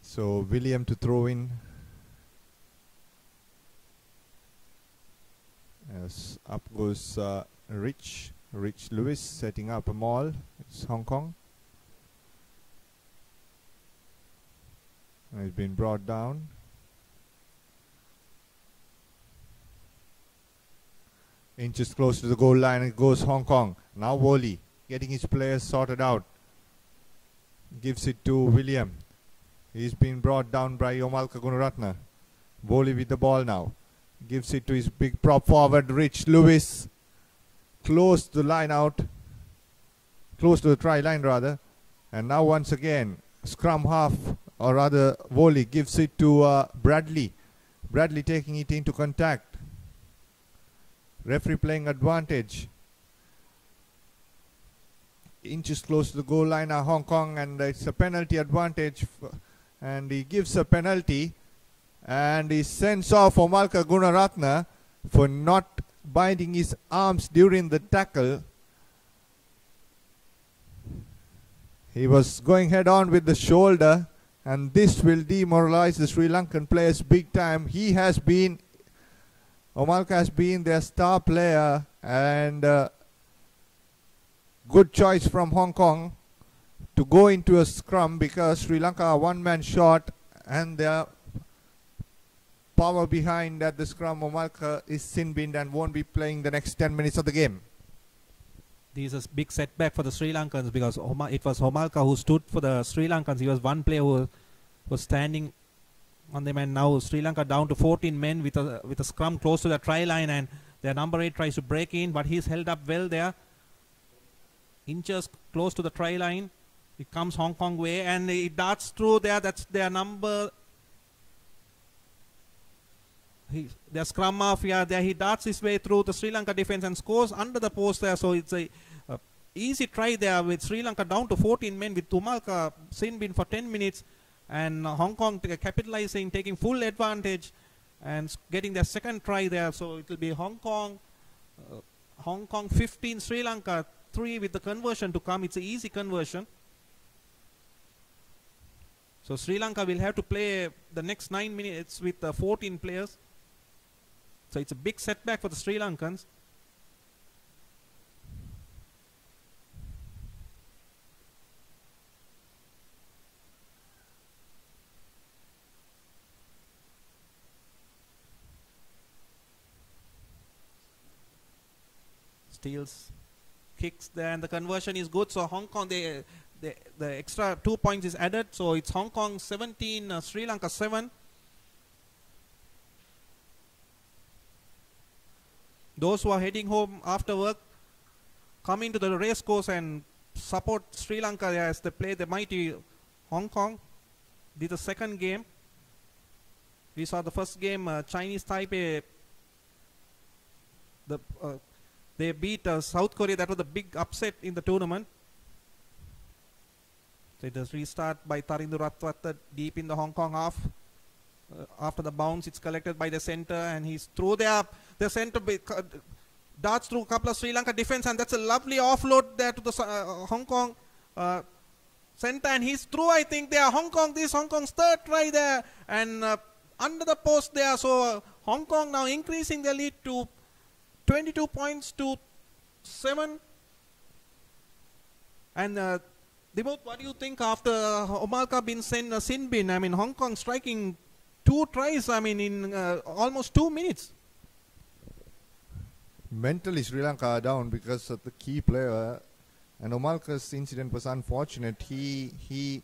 So William to throw in. As up goes Rich Lewis setting up a maul. It's Hong Kong. And it's been brought down. Inches close to the goal line. It goes Hong Kong. Now Woli getting his players sorted out. Gives it to William. He's been brought down by Omalka Gunaratna. Woli with the ball now. Gives it to his big prop forward, Rich Lewis. Close to the line out. Close to the try line rather. And now once again, scrum half, or rather Woli gives it to Bradley. Bradley taking it into contact. Referee playing advantage. Inches close to the goal line are Hong Kong, and it's a penalty advantage. And he gives a penalty, and he sends off Omalka Gunaratna for not binding his arms during the tackle. He was going head on with the shoulder, and this will demoralize the Sri Lankan players big time. Omalka has been their star player, and good choice from Hong Kong to go into a scrum, because Sri Lanka are one-man short and their power behind at the scrum. Omalka is sin-binned and won't be playing the next 10 minutes of the game. This is a big setback for the Sri Lankans, because it was Omalka who stood for the Sri Lankans. He was one player who was standing on them, and now Sri Lanka down to 14 men with a scrum close to the try line, and their number 8 tries to break in, but he's held up well there. Inches close to the try line. It comes Hong Kong way, and it darts through there. That's their number. Their scrum half, yeah, there he darts his way through the Sri Lanka defense and scores under the post there. So it's a easy try there with Sri Lanka down to 14 men with Omalka sin-bin for 10 minutes, and Hong Kong capitalizing, taking full advantage and getting their second try there. So it will be Hong Kong 15, Sri Lanka 3 with the conversion to come. It's an easy conversion. So Sri Lanka will have to play the next 9 minutes with 14 players. So it's a big setback for the Sri Lankans. Steals, kicks there, and the conversion is good. So Hong Kong, the extra 2 points is added. So it's Hong Kong 17, Sri Lanka 7. Those who are heading home after work, come into the race course and support Sri Lanka as they play the mighty Hong Kong. This is the second game. We saw the first game, Chinese Taipei. They beat South Korea. That was the big upset in the tournament. So it does restart by Tarindu Ratwata deep in the Hong Kong half. After the bounce, it's collected by the center, and he's through there. The center darts through a couple of Sri Lanka defense, and that's a lovely offload there to the Hong Kong center, and he's through. I think there. This Hong Kong's third try there, and under the post there. So Hong Kong now increasing their lead to 22 points to 7, and Dimut, what do you think after Omalka been sent a sin bin? I mean, Hong Kong striking 2 tries, I mean, in almost 2 minutes. Mentally, Sri Lanka are down because of the key player. And Omalka's incident was unfortunate. He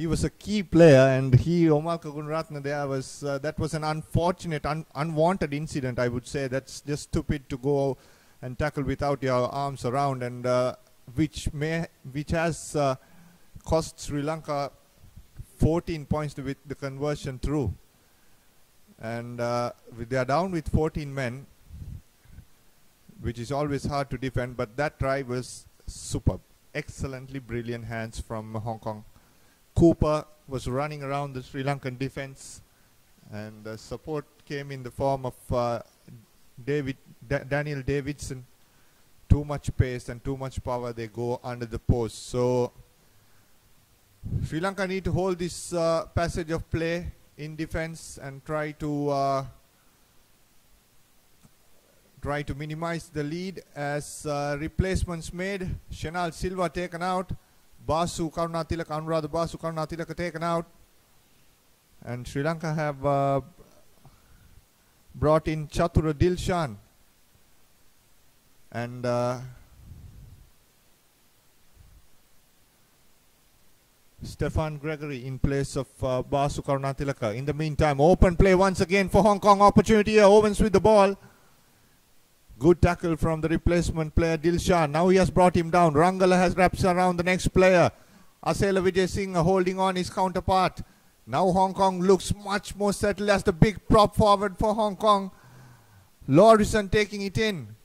was a key player, and Omalka Gunratna there was that was an unfortunate, unwanted incident. I would say that's just stupid to go and tackle without your arms around, and which has cost Sri Lanka 14 points with the conversion through. And they are down with 14 men, which is always hard to defend, but that try was superb. Excellently brilliant hands from Hong Kong. Cooper was running around the Sri Lankan defense, and the support came in the form of Daniel Davidson. Too much pace and too much power, they go under the post. So Sri Lanka need to hold this passage of play in defense and try to minimize the lead as replacements made. Shenal Silva taken out, Basu Karunatilaka, Anuradha Basu Karunatilaka taken out, and Sri Lanka have brought in Chatura Dilshan and Stefan Gregory in place of Basu Karunatilaka. In the meantime, open play once again for Hong Kong. Opportunity here. Owens with the ball. Good tackle from the replacement player Dilshan. Now he has brought him down. Rangala has wrapped around the next player. Asela Vijay Singh holding on his counterpart. Now Hong Kong looks much more settled as the big prop forward for Hong Kong. Lawrison taking it in.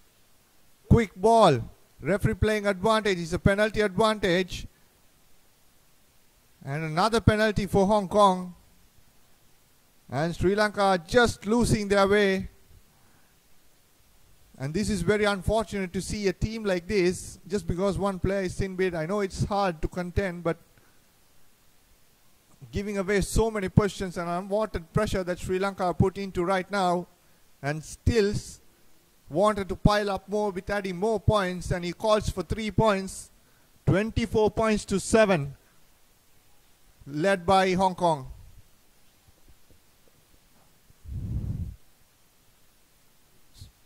Quick ball. Referee playing advantage. It's a penalty advantage. And another penalty for Hong Kong. And Sri Lanka are just losing their way. And this is very unfortunate to see a team like this, just because one player is sin bid. I know it's hard to contend, but giving away so many positions and unwanted pressure that Sri Lanka are put into right now, and still wanted to pile up more with adding more points, and he calls for 3 points. 24 points to 7, led by Hong Kong.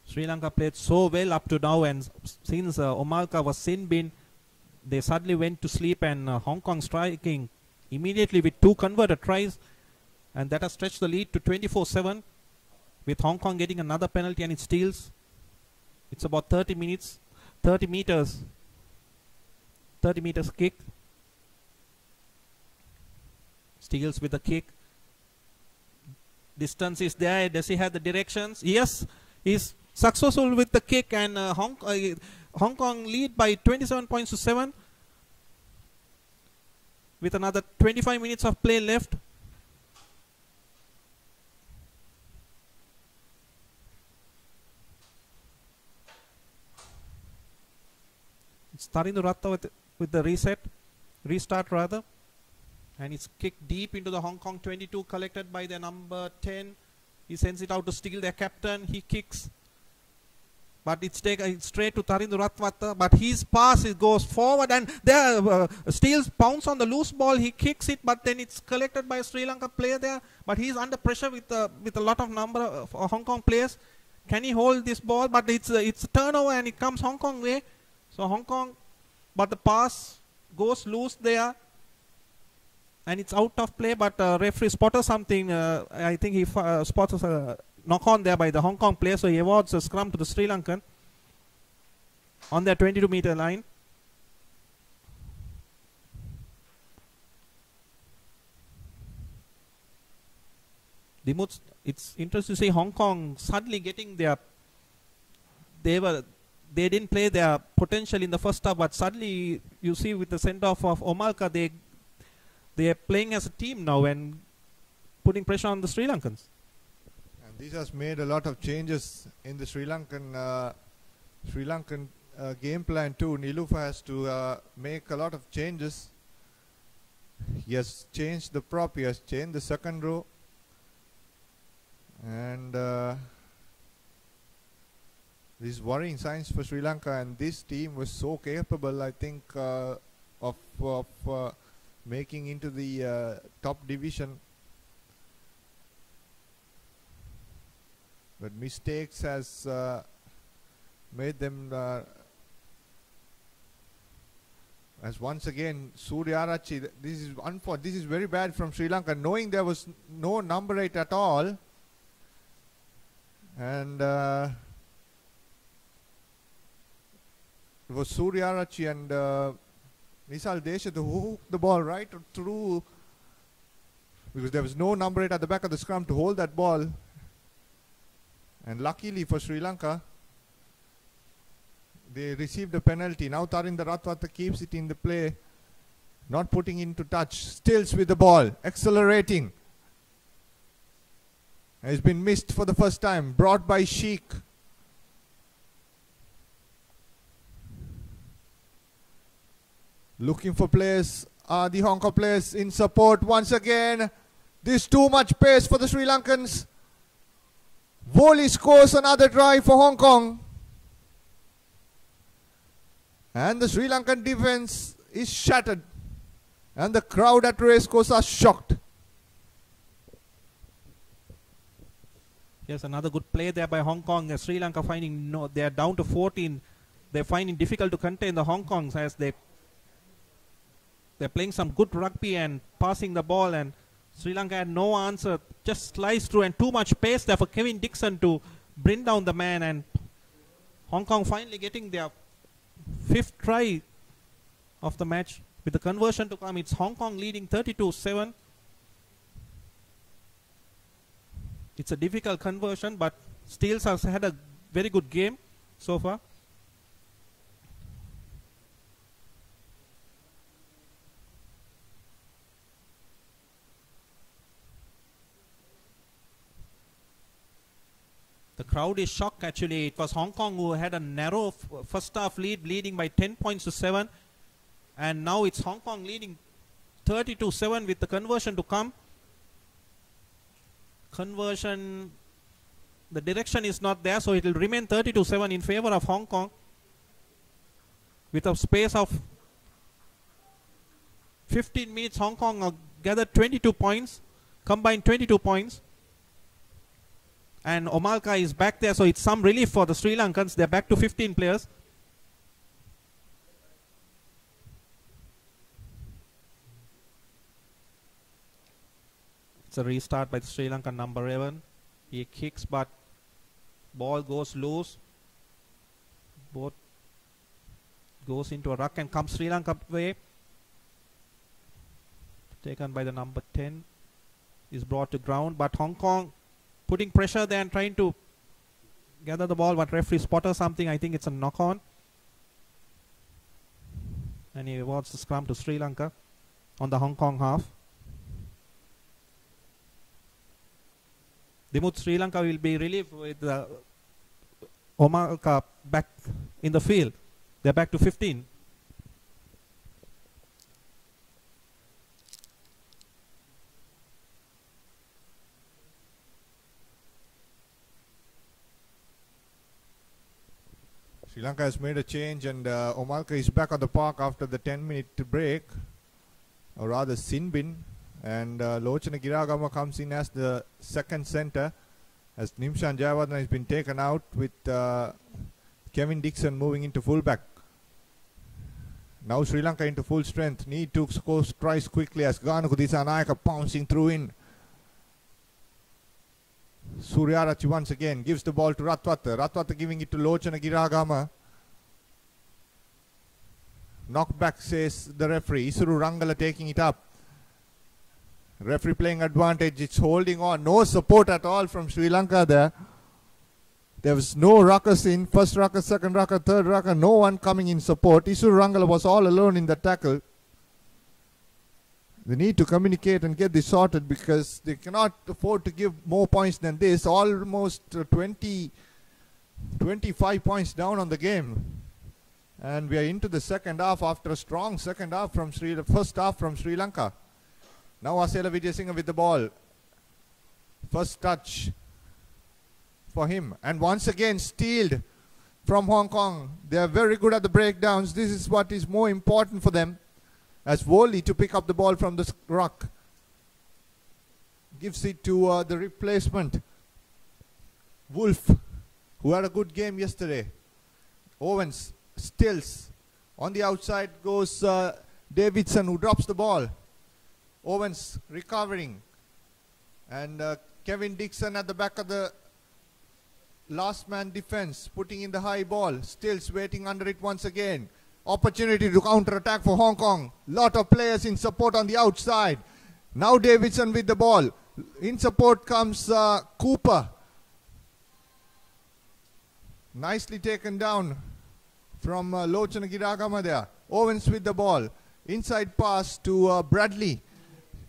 Sri Lanka played so well up to now, and since Omalka was sin bin, they suddenly went to sleep, and Hong Kong striking immediately with 2 converted tries, and that has stretched the lead to 24-7, with Hong Kong getting another penalty, and it steals. It's about 30 meters kick. Steals with a kick. Distance is there. Does he have the directions? Yes, he's successful with the kick, and Hong Kong lead by 27 points to 7 with another 25 minutes of play left. It's Tarinder Ratta with the restart rather, and it's kicked deep into the Hong Kong 22, collected by the number 10. He sends it out to steal their captain. He kicks, but it's taken straight to Tarinder Ratwata, but his pass goes forward, and there steals, pounce on the loose ball. He kicks it, but then it's collected by a Sri Lanka player there, but he's under pressure with a lot of number of Hong Kong players. Can he hold this ball? But it's a turnover, and it comes Hong Kong way. So Hong Kong, but the pass goes loose there, and it's out of play, but referee spotted something. I think he spots a knock on there by the Hong Kong player, so he awards a scrum to the Sri Lankan on their 22-meter line. It's interesting to see Hong Kong suddenly getting their, they didn't play their potential in the first half, but suddenly you see with the send-off of Omalka, they are playing as a team now and putting pressure on the Sri Lankans. And this has made a lot of changes in the Sri Lankan game plan too. Nilufa has to make a lot of changes. He has changed the prop, he has changed the second row, and These worrying signs for Sri Lanka, and this team was so capable, I think, of making into the top division. But mistakes has made them, as once again JWRT, this is very bad from Sri Lanka, knowing there was no number 8 at all, and it was JWRT and Nisal Deshat who hooked the ball right through, because there was no number 8 at the back of the scrum to hold that ball. And luckily for Sri Lanka, they received a penalty. Now Tarinda Ratwata keeps it in the play, not putting into touch, stills with the ball, accelerating. Has been missed for the first time, brought by Sheikh. Looking for players, the Hong Kong players in support once again. There's too much pace for the Sri Lankans. Volley scores another try for Hong Kong. And the Sri Lankan defense is shattered. And the crowd at Racecourse are shocked. Yes, another good play there by Hong Kong. Sri Lanka finding they are down to 14. They're finding difficult to contain the Hong Kongs as they're playing some good rugby and passing the ball, and Sri Lanka had no answer, just sliced through, and too much pace there for Kevin Dixon to bring down the man, and Hong Kong finally getting their 5th try of the match. With the conversion to come, it's Hong Kong leading 32-7. It's a difficult conversion, but Steels has had a very good game so far. The crowd is shocked actually. It was Hong Kong who had a narrow first half lead, leading by 10 points to 7. And now it's Hong Kong leading 30-7 with the conversion to come. Conversion, the direction is not there, so it will remain 30-7 in favor of Hong Kong. With a space of 15 minutes, Hong Kong gathered 22 points, combined 22 points. And Omalka is back there, so it's some relief for the Sri Lankans. They're back to 15 players. It's a restart by the Sri Lankan number 11. He kicks, but ball goes loose. Both goes into a ruck and comes Sri Lanka way. Taken by the number 10. Is brought to ground, but Hong Kong putting pressure there and trying to gather the ball, but referee spotted something. I think it's a knock-on. And he awards the scrum to Sri Lanka on the Hong Kong half. Dimuth, Sri Lanka will be relieved with Omalka back in the field. They're back to 15. Sri Lanka has made a change, and Omalka is back on the park after the 10-minute break, or rather sin bin, and Lochana Giragama comes in as the second center, as Nimshan Jayawardene has been taken out, with Kevin Dixon moving into fullback. Now Sri Lanka into full strength, need to score tries quickly as Ganuku Disanayaka pouncing through in. JWRT once again gives the ball to Ratwata. Ratwata giving it to Lochana Giragama. Knockback, says the referee. Isuru Rangala taking it up. Referee playing advantage. It's holding on. No support at all from Sri Lanka there. There was no ruckers in. First rucker, second rucker, third rucker. No one coming in support. Isuru Rangala was all alone in the tackle. They need to communicate and get this sorted, because they cannot afford to give more points than this. Almost 25 points down on the game. And we are into the second half after a strong second half from first half from Sri Lanka. Now Asela Vijayasinghe with the ball. First touch for him. And once again stealed from Hong Kong. They are very good at the breakdowns. This is what is more important for them, as Woli to pick up the ball from the ruck. Gives it to the replacement, Wolf, who had a good game yesterday. Owens, Stills. On the outside goes Davidson, who drops the ball. Owens recovering. And Kevin Dixon at the back of the last man defense, putting in the high ball. Stills waiting under it once again. Opportunity to counter-attack for Hong Kong. Lot of players in support on the outside. Now Davidson with the ball. In support comes Cooper. Nicely taken down from Lochana Giragama there. Owens with the ball. Inside pass to Bradley.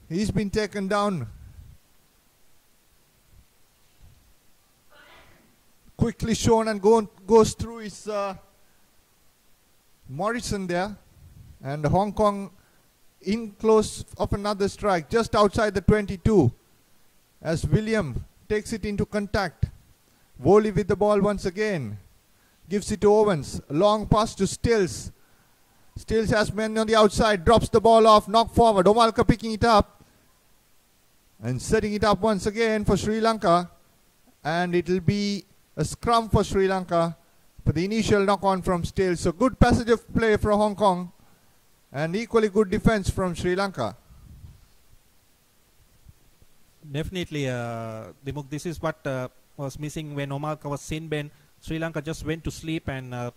He's been taken down. Quickly shown and goes through his Morrison there. And Hong Kong in close of another strike. Just outside the 22. As William takes it into contact. Woli with the ball once again. Gives it to Owens. Long pass to Stills. Stills has men on the outside. Drops the ball off. Knock forward. Omalka picking it up. And setting it up once again for Sri Lanka. And it will be a scrum for Sri Lanka. For the initial knock on from Stills. So good passage of play for Hong Kong. And equally good defense from Sri Lanka. Definitely, Dimuk, this is what was missing when Omalka was sin Ben. Sri Lanka just went to sleep, and now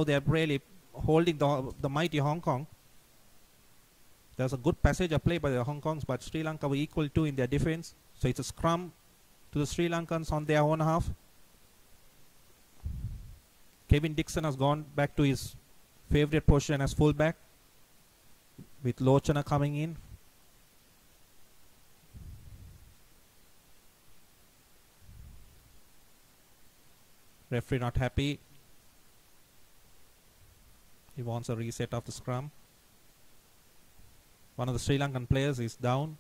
they are really holding the mighty Hong Kong. There's a good passage of play by the Hong Kongs, but Sri Lanka were equal to in their defense. So it's a scrum to the Sri Lankans on their own half. Kevin Dixon has gone back to his favorite position as fullback, with Lochana coming in. Referee not happy. He wants a reset of the scrum. One of the Sri Lankan players is down.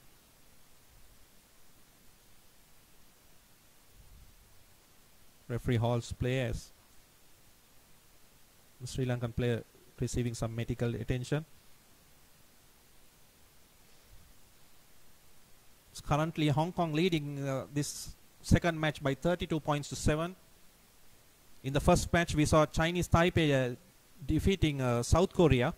Referee halts play as the Sri Lankan player receiving some medical attention. It's currently Hong Kong leading this second match by 32 points to 7. In the first match, we saw Chinese Taipei defeating South Korea.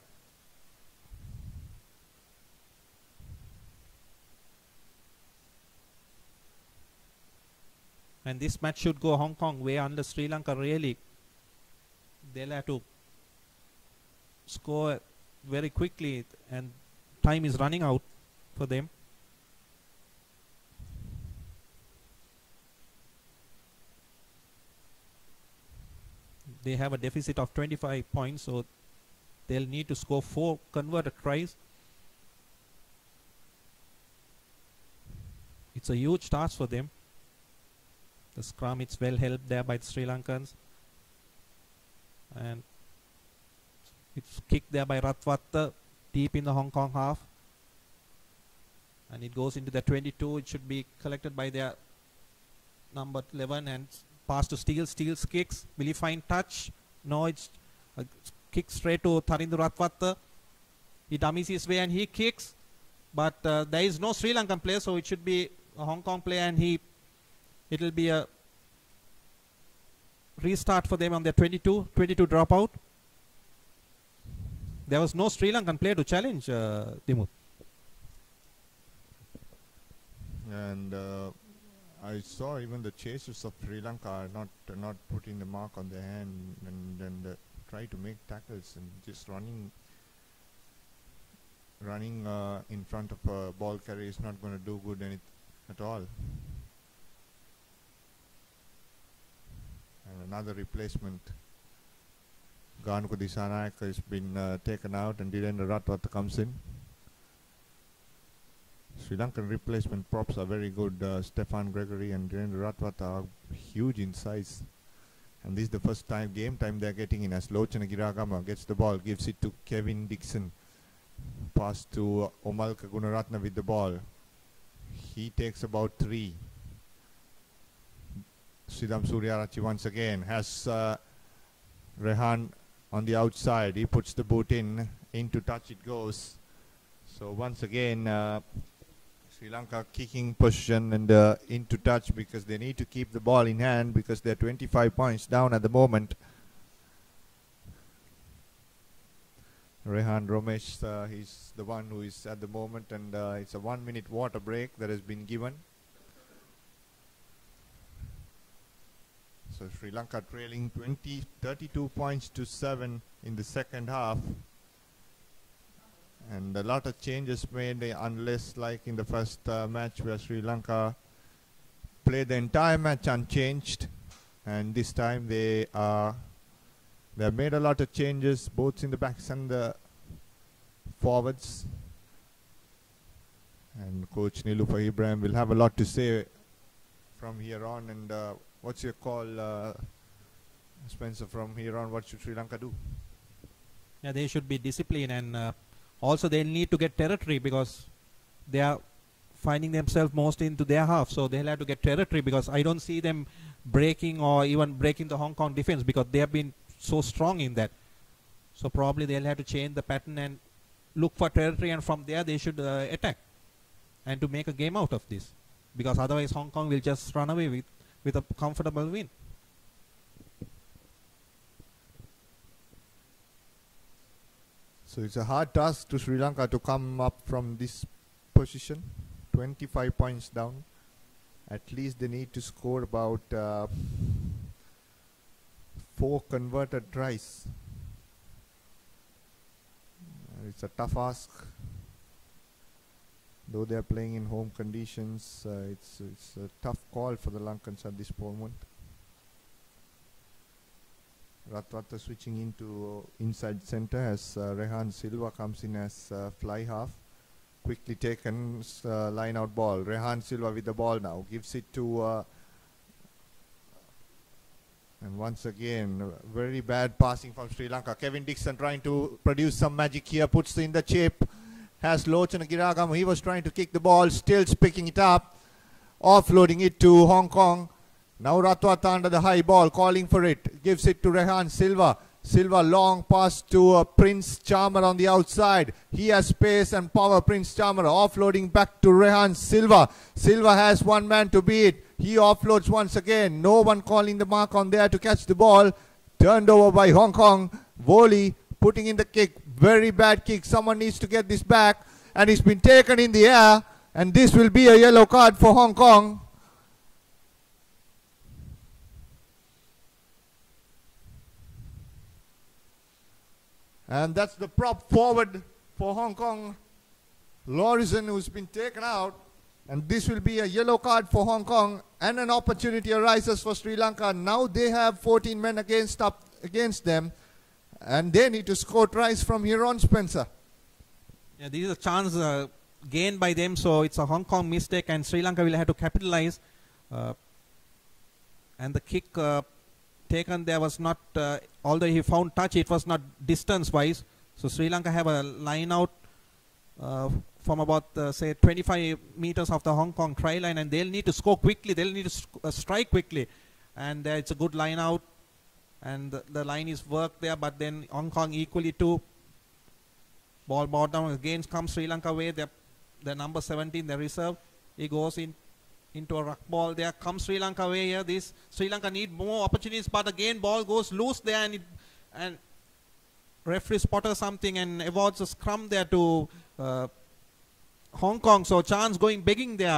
And this match should go Hong Kong way, unless Sri Lanka really, they'll have to score very quickly, and time is running out for them. They have a deficit of 25 points, so they'll need to score 4 converted tries. It's a huge task for them. The scrum, it's well held there by the Sri Lankans. And it's kicked there by Ratwatta, deep in the Hong Kong half. And it goes into the 22. It should be collected by their number 11 and pass to Steele. Steele's kicks. Will he find touch? No, it's a kick straight to Tharindu Ratwatta. He dummies his way and he kicks. But there is no Sri Lankan player, so it should be a Hong Kong player, and it will be a restart for them on their 22 dropout. There was no Sri Lankan player to challenge Timur. And I saw even the chasers of Sri Lanka are not putting the mark on their hand, and try to make tackles and just running in front of a ball carrier is not going to do good at all. And another replacement, Ganuka Disanayaka, has been taken out, and Dhirendra Ratwatta comes in. Sri Lankan replacement props are very good. Stefan Gregory and Dhirendra Ratwatta are huge in size. And this is the first game time they're getting in, as Lochana Giragama gets the ball, gives it to Kevin Dixon. Pass to Omalka Gunaratna with the ball. He takes about 3. Sridham Suryarachi once again has Rehan on the outside. He puts the boot in. Into touch it goes. So once again, Sri Lanka kicking position and into touch because they need to keep the ball in hand because they're 25 points down at the moment. Rehan Romesh, he's the one who is at the moment, and it's a 1 minute water break that has been given. So Sri Lanka trailing 32 points to 7 in the second half. And a lot of changes made, unless like in the first match where Sri Lanka played the entire match unchanged. And this time they have made a lot of changes both in the backs and the forwards. And Coach Nilufer Ibrahim will have a lot to say from here on. And what's your call, Spencer, from here on? What should Sri Lanka do? Yeah, they should be disciplined, and also they need to get territory because they are finding themselves most into their half. So they'll have to get territory because I don't see them breaking or even breaking the Hong Kong defense because they have been so strong in that. So probably they'll have to change the pattern and look for territory, and from there they should attack and to make a game out of this, because otherwise Hong Kong will just run away with a comfortable win. So it's a hard task to Sri Lanka to come up from this position, 25 points down. At least they need to score about 4 converted tries. It's a tough ask. Though they are playing in home conditions, it's a tough call for the Lankans at this moment. Ratwata switching into inside center as Rehan Silva comes in as fly half. Quickly taken line out ball. Rehan Silva with the ball now. Gives it to and once again very bad passing from Sri Lanka. Kevin Dixon trying to produce some magic here. Puts in the chip. Has Lochana Giragam. He was trying to kick the ball. Still picking it up. Offloading it to Hong Kong. Now Ratwata under the high ball, calling for it. Gives it to Rehan Silva. Silva long pass to Prince Charmer on the outside. He has space and power. Prince Charmer offloading back to Rehan Silva. Silva has one man to beat. He offloads once again. No one calling the mark on there to catch the ball. Turned over by Hong Kong. Woli putting in the kick. Very bad kick. Someone needs to get this back. And it's been taken in the air. And this will be a yellow card for Hong Kong. And that's the prop forward for Hong Kong, Lorison, who's been taken out. And this will be a yellow card for Hong Kong, and an opportunity arises for Sri Lanka. Now they have 14 men against them, and they need to score tries from here on, Spencer. Yeah, this is a chance gained by them, so it's a Hong Kong mistake, and Sri Lanka will have to capitalize. And the kick taken there was not, although he found touch, it was not distance wise. So Sri Lanka have a line out from about say 25 meters of the Hong Kong try line, and they'll need to score quickly. They'll need to strike quickly, and it's a good line out, and the line is worked there. But then Hong Kong equally too. Ball brought down again. Comes Sri Lanka way. The number 17, the reserve. He goes into a ruck ball. There comes Sri Lanka way here. This Sri Lanka need more opportunities, but again ball goes loose there, and referee spotted something and awards a scrum there to Hong Kong. So chance going begging there,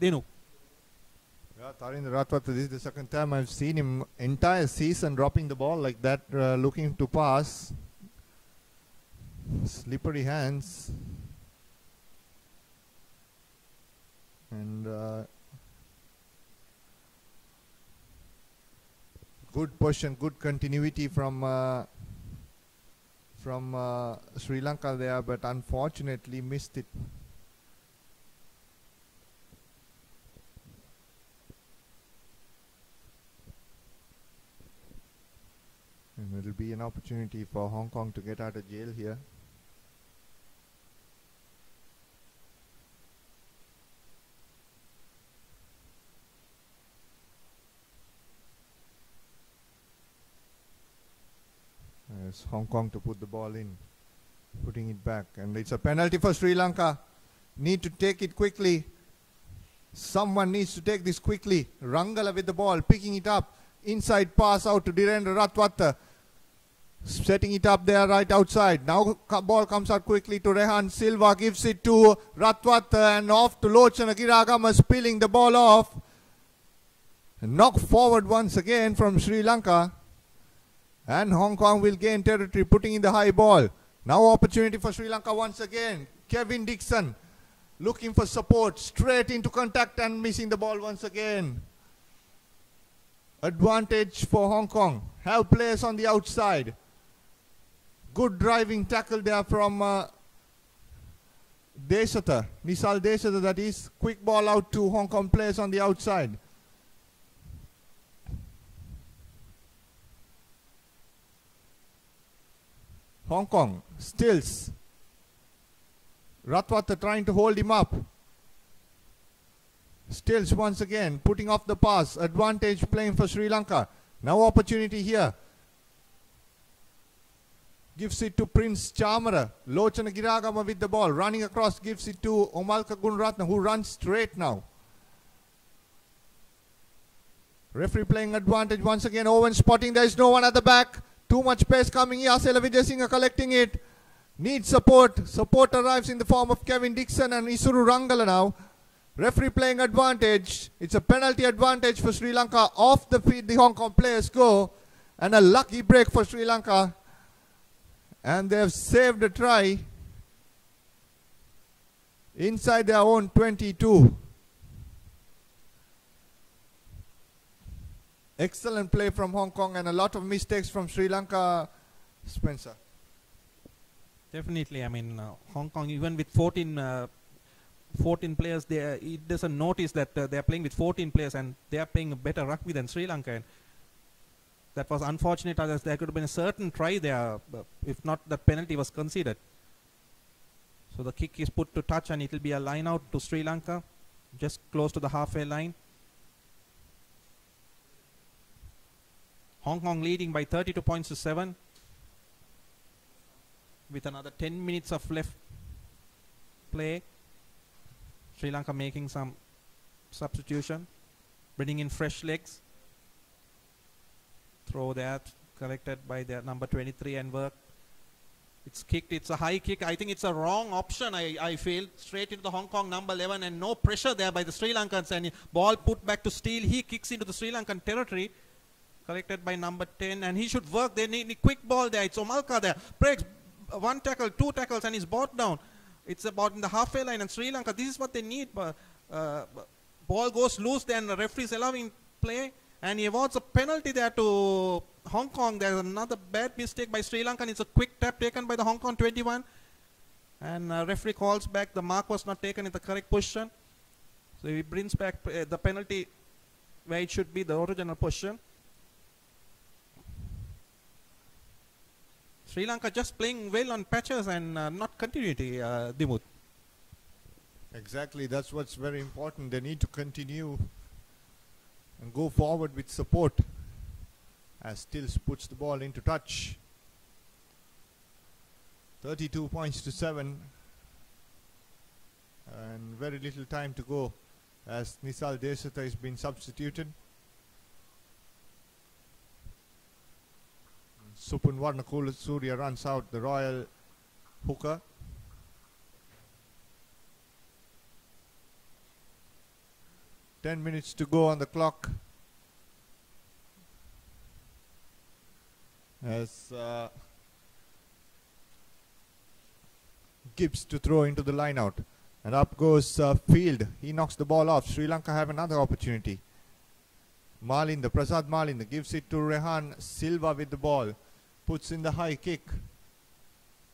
Dinu. Yeah, Tarinder Ratwata, this is the second time I've seen him entire season dropping the ball like that, looking to pass. Slippery hands. And good position, good continuity from Sri Lanka there, but unfortunately missed it. And it'll be an opportunity for Hong Kong to get out of jail here. As Hong Kong to put the ball in, putting it back, and it's a penalty for Sri Lanka. Need to take it quickly. Someone needs to take this quickly. Rangala with the ball, picking it up. Inside pass out to Dhirendra Ratwatta. Setting it up there right outside. Now ball comes out quickly to Rehan Silva. Gives it to Ratwatta and off to Lochana Giragama, spilling the ball off. Knock forward once again from Sri Lanka. And Hong Kong will gain territory, putting in the high ball. Now opportunity for Sri Lanka once again. Kevin Dixon looking for support, straight into contact and missing the ball once again. Advantage for Hong Kong. Have players on the outside. Good driving tackle there from Desata, Nisal Desata, that is. Quick ball out to Hong Kong players on the outside. Hong Kong stills. Ratwatta trying to hold him up. Stills once again, putting off the pass. Advantage playing for Sri Lanka. Now opportunity here. Gives it to Prince Chamara. Lochana Giragama with the ball. Running across, gives it to Omalka Gunratna, who runs straight now. Referee playing advantage once again. Owen spotting. There is no one at the back. Too much pace coming here. Asela Vijayasinghe collecting it. Needs support. Support arrives in the form of Kevin Dixon and Isuru Rangala now. Referee playing advantage. It's a penalty advantage for Sri Lanka. Off the feet the Hong Kong players go. And a lucky break for Sri Lanka. And they have saved a try inside their own 22. Excellent play from Hong Kong and a lot of mistakes from Sri Lanka, Spencer. Definitely, I mean, Hong Kong, even with 14 players, it doesn't notice that they are playing with 14 players and they are playing better rugby than Sri Lanka. And that was unfortunate, as there could have been a certain try there, if not that penalty was considered. So the kick is put to touch and it will be a line out to Sri Lanka, just close to the halfway line. Hong Kong leading by 32 points to 7 with another 10 minutes of left play. Sri Lanka making some substitution, bringing in fresh legs. Throw that, corrected by their number 23 and work. It's kicked, it's a high kick. I think it's a wrong option, I feel. Straight into the Hong Kong number 11 and no pressure there by the Sri Lankans. And ball put back to Steele. He kicks into the Sri Lankan territory. Corrected by number 10 and he should work. They need a quick ball there. It's Omalka there. Breaks one tackle, two tackles and he's brought down. It's about in the halfway line and Sri Lanka. This is what they need. Ball goes loose, then the referee is allowing play and he awards a penalty there to Hong Kong. There's another bad mistake by Sri Lanka and it's a quick tap taken by the Hong Kong 21 and referee calls back. The mark was not taken in the correct position. So he brings back the penalty where it should be, the original position. Sri Lanka just playing well on patches and not continuity, Dimut. Exactly, that's what's very important. They need to continue and go forward with support as Stills puts the ball into touch. 32 points to 7 and very little time to go as Nisal Desata has been substituted. Supun Warnakula Surya runs out, the Royal hooker. Ten minutes to go on the clock. As Gibbs to throw into the line out. And up goes Field. He knocks the ball off. Sri Lanka have another opportunity. Malinda, Prasad Malinda gives it to Rehan Silva with the ball. Puts in the high kick.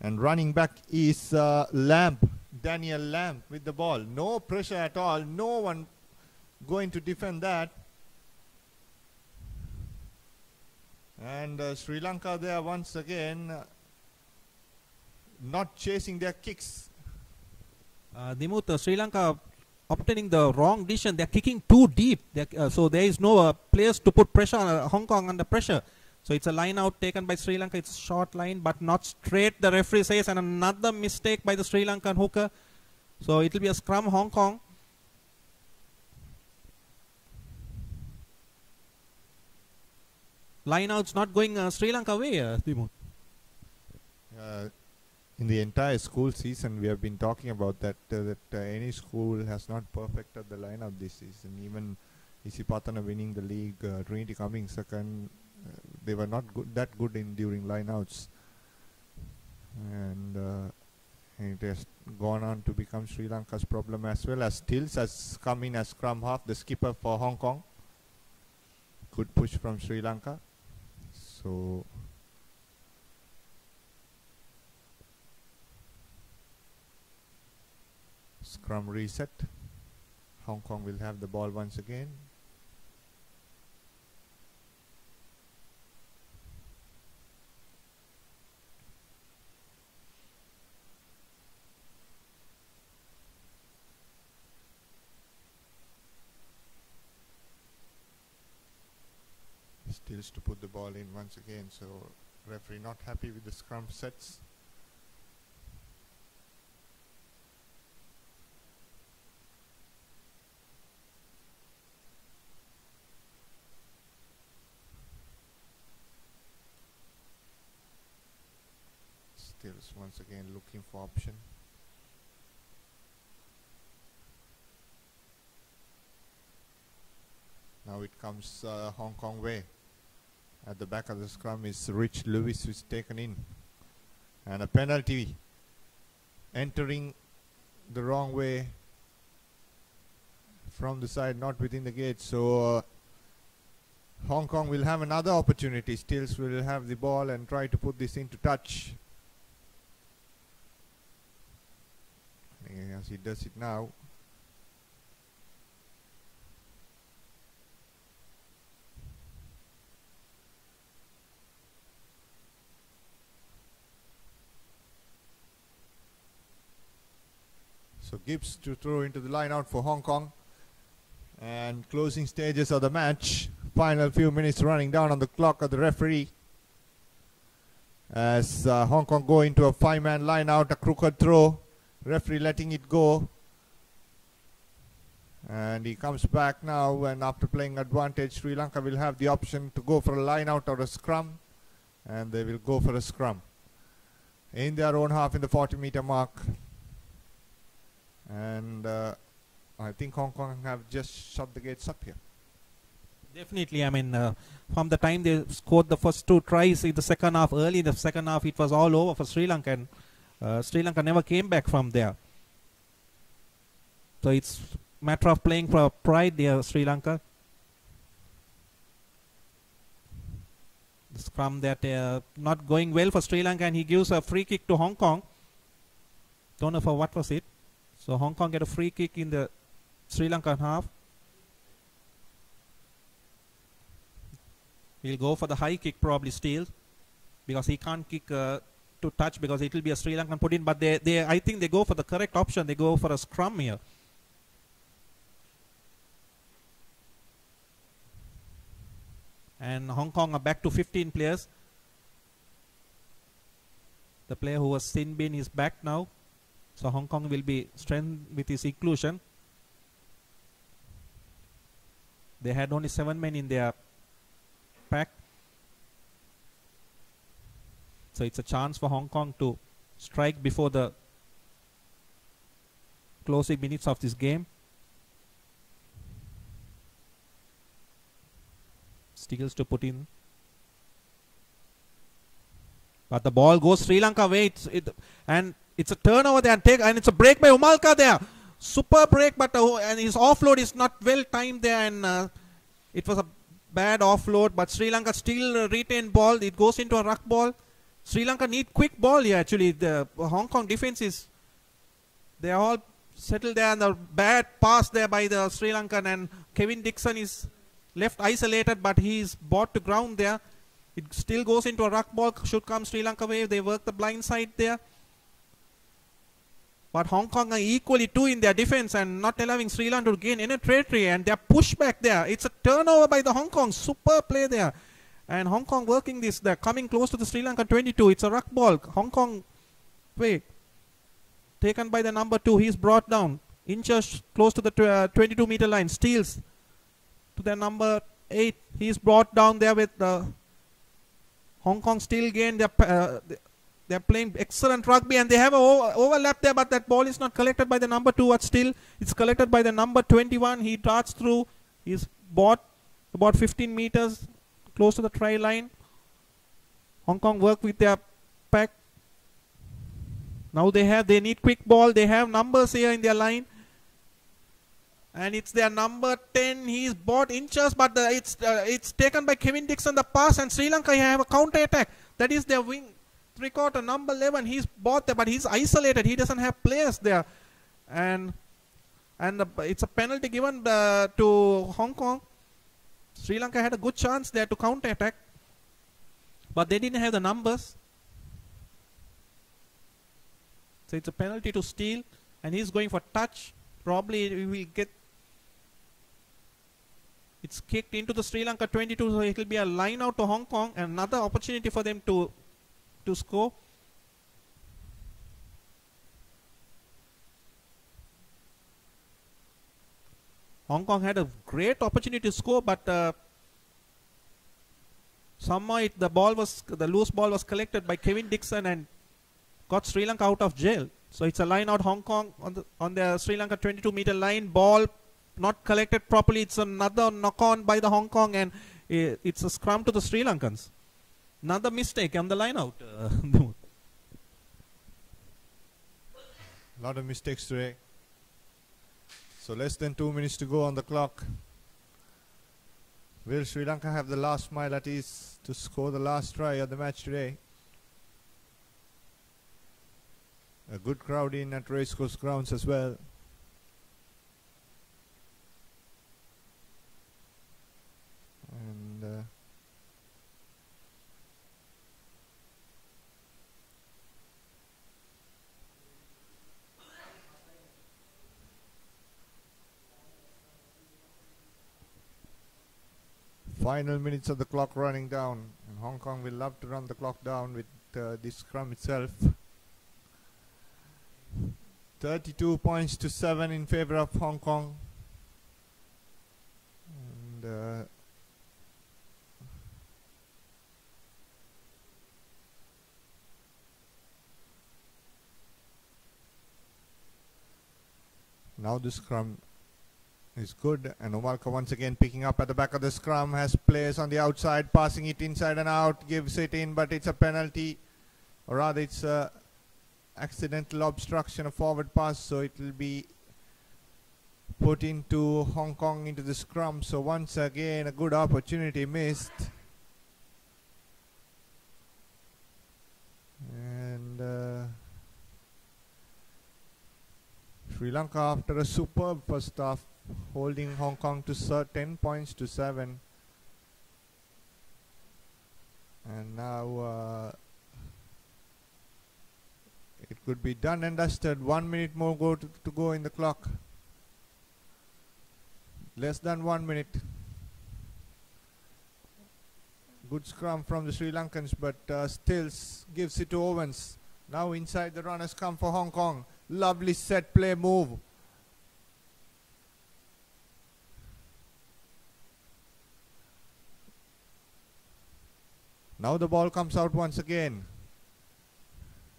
And running back is Lamb, Daniel Lamb with the ball. No pressure at all. No one going to defend that. And Sri Lanka there once again not chasing their kicks. Dimut, Sri Lanka obtaining the wrong decision. They're kicking too deep. So there is no players to put pressure on Hong Kong under pressure. So it's a line out taken by Sri Lanka. It's a short line, but not straight, the referee says, and another mistake by the Sri Lankan hooker. So it will be a scrum, Hong Kong. Line out's not going Sri Lanka way, Timo. In the entire school season, we have been talking about that any school has not perfected the lineup this season. Even Isipatana winning the league, Trinity coming second, they were not that good in during lineouts, and it has gone on to become Sri Lanka's problem as well. As Stills has come in as scrum half, the skipper for Hong Kong. Good push from Sri Lanka. So scrum reset. Hong Kong will have the ball once again. Stills to put the ball in once again, so referee not happy with the scrum sets. Stills once again looking for option. Now it comes Hong Kong way. At the back of the scrum is Rich Lewis, who's taken in. And a penalty entering the wrong way from the side, not within the gate. So Hong Kong will have another opportunity. Stills will have the ball and try to put this into touch. As he does it now. So Gibbs to throw into the line out for Hong Kong. And closing stages of the match. Final few minutes running down on the clock of the referee. As Hong Kong go into a 5-man line out, a crooked throw. Referee letting it go. And he comes back now, and after playing advantage, Sri Lanka will have the option to go for a line out or a scrum. And they will go for a scrum. In their own half in the 40-meter mark. And I think Hong Kong have just shut the gates up here. Definitely, I mean, from the time they scored the first 2 tries in the second half, early in the second half, it was all over for Sri Lanka, and Sri Lanka never came back from there. So it's a matter of playing for pride there, Sri Lanka. The scrum that not going well for Sri Lanka, and he gives a free kick to Hong Kong. Don't know for what was it. So Hong Kong get a free kick in the Sri Lankan half. He'll go for the high kick probably still, because he can't kick to touch because it will be a Sri Lankan put in. But I think they go for the correct option. They go for a scrum here. And Hong Kong are back to 15 players. The player who was Sin Bin is back now. So Hong Kong will be strengthened with his inclusion. They had only 7 men in their pack. So it's a chance for Hong Kong to strike before the closing minutes of this game. Stills to put in. But the ball goes Sri Lanka way. And it's a turnover there, and it's a break by Umalka there. Super break, but and his offload is not well timed there, and it was a bad offload. But Sri Lanka still retain ball. It goes into a ruck ball. Sri Lanka need quick ball here. Actually, the Hong Kong defense is, they are all settled there, and the bad pass there by the Sri Lankan, and Kevin Dixon is left isolated, but he is brought to ground there. It still goes into a ruck ball. Should come Sri Lanka way. They work the blind side there. But Hong Kong are equally too in their defense and not allowing Sri Lanka to gain any territory, and they are pushed back there. It's a turnover by the Hong Kong. Super play there. And Hong Kong working this. They're coming close to the Sri Lanka 22. It's a ruck ball. Hong Kong, wait. Taken by the number 2. He's brought down. Inches close to the 22-meter line. Steals to the number 8. He's brought down there with the Hong Kong still gain. They're playing excellent rugby and they have an overlap there, but that ball is not collected by the number 2, but still it's collected by the number 21. He darts through. He's bought about 15 meters close to the try line. Hong Kong work with their pack. Now they need quick ball. They have numbers here in their line. And it's their number 10. He's bought inches, but it's taken by Kevin Dixon, the pass, and Sri Lanka have a counter attack. That is their wing. 3/4, number 11. He's bought there, but he's isolated. He doesn't have players there. And it's a penalty given to Hong Kong. Sri Lanka had a good chance there to counter attack, but they didn't have the numbers. So it's a penalty to steal, and he's going for touch. Probably we will get. It's kicked into the Sri Lanka 22, so it will be a line out to Hong Kong. Another opportunity for them to score. Hong Kong had a great opportunity to score, but somehow the loose ball was collected by Kevin Dixon and got Sri Lanka out of jail. So it's a line out Hong Kong on the Sri Lanka 22-meter line. Ball not collected properly. It's another knock on by the Hong Kong, and it's a scrum to the Sri Lankans. Another mistake on the line out. A lot of mistakes today. So less than 2 minutes to go on the clock. Will Sri Lanka have the last mile at ease to score the last try of the match today? A good crowd in at Racecourse grounds as well. And final minutes of the clock running down, and Hong Kong will love to run the clock down with this scrum itself. 32 points to 7 in favor of Hong Kong. And now the scrum is good, and Omalka once again picking up at the back of the scrum, has players on the outside, passing it inside and out, gives it in, but it's a penalty, or rather it's a accidental obstruction, a forward pass, so it will be put into Hong Kong into the scrum. So once again a good opportunity missed, and Sri Lanka, after a superb first half, holding Hong Kong to 10 points to 7, and now it could be done and dusted. 1 minute more to go in the clock. Less than 1 minute. Good scrum from the Sri Lankans, but Stills gives it to Owens. Now inside the runners come for Hong Kong. Lovely set play move. Now the ball comes out once again.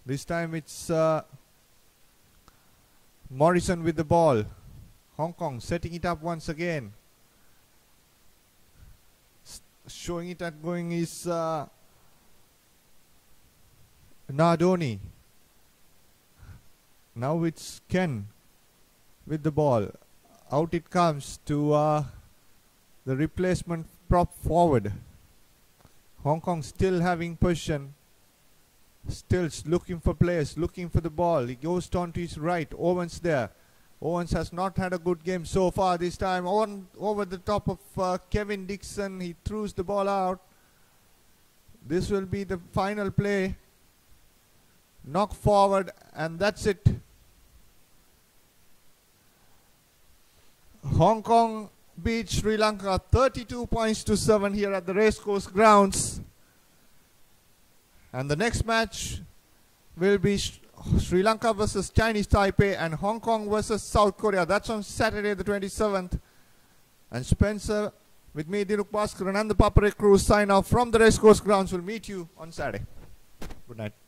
This time it's Morrison with the ball. Hong Kong setting it up once again. Showing it at going is Nardoni. Now it's Ken with the ball. Out it comes to the replacement prop forward. Hong Kong still having possession. Still looking for players, looking for the ball. He goes down to his right. Owens there. Owens has not had a good game so far. This time over the top of Kevin Dixon. He throws the ball out. This will be the final play. Knock forward, and that's it. Hong Kong beat Sri Lanka 32 points to 7 here at the racecourse grounds. And the next match will be Sri Lanka versus Chinese Taipei and Hong Kong versus South Korea. That's on Saturday the 27th. And Spencer, with me, Diluk Bhaskaran and the Papare crew sign off from the racecourse grounds. We'll meet you on Saturday. Good night.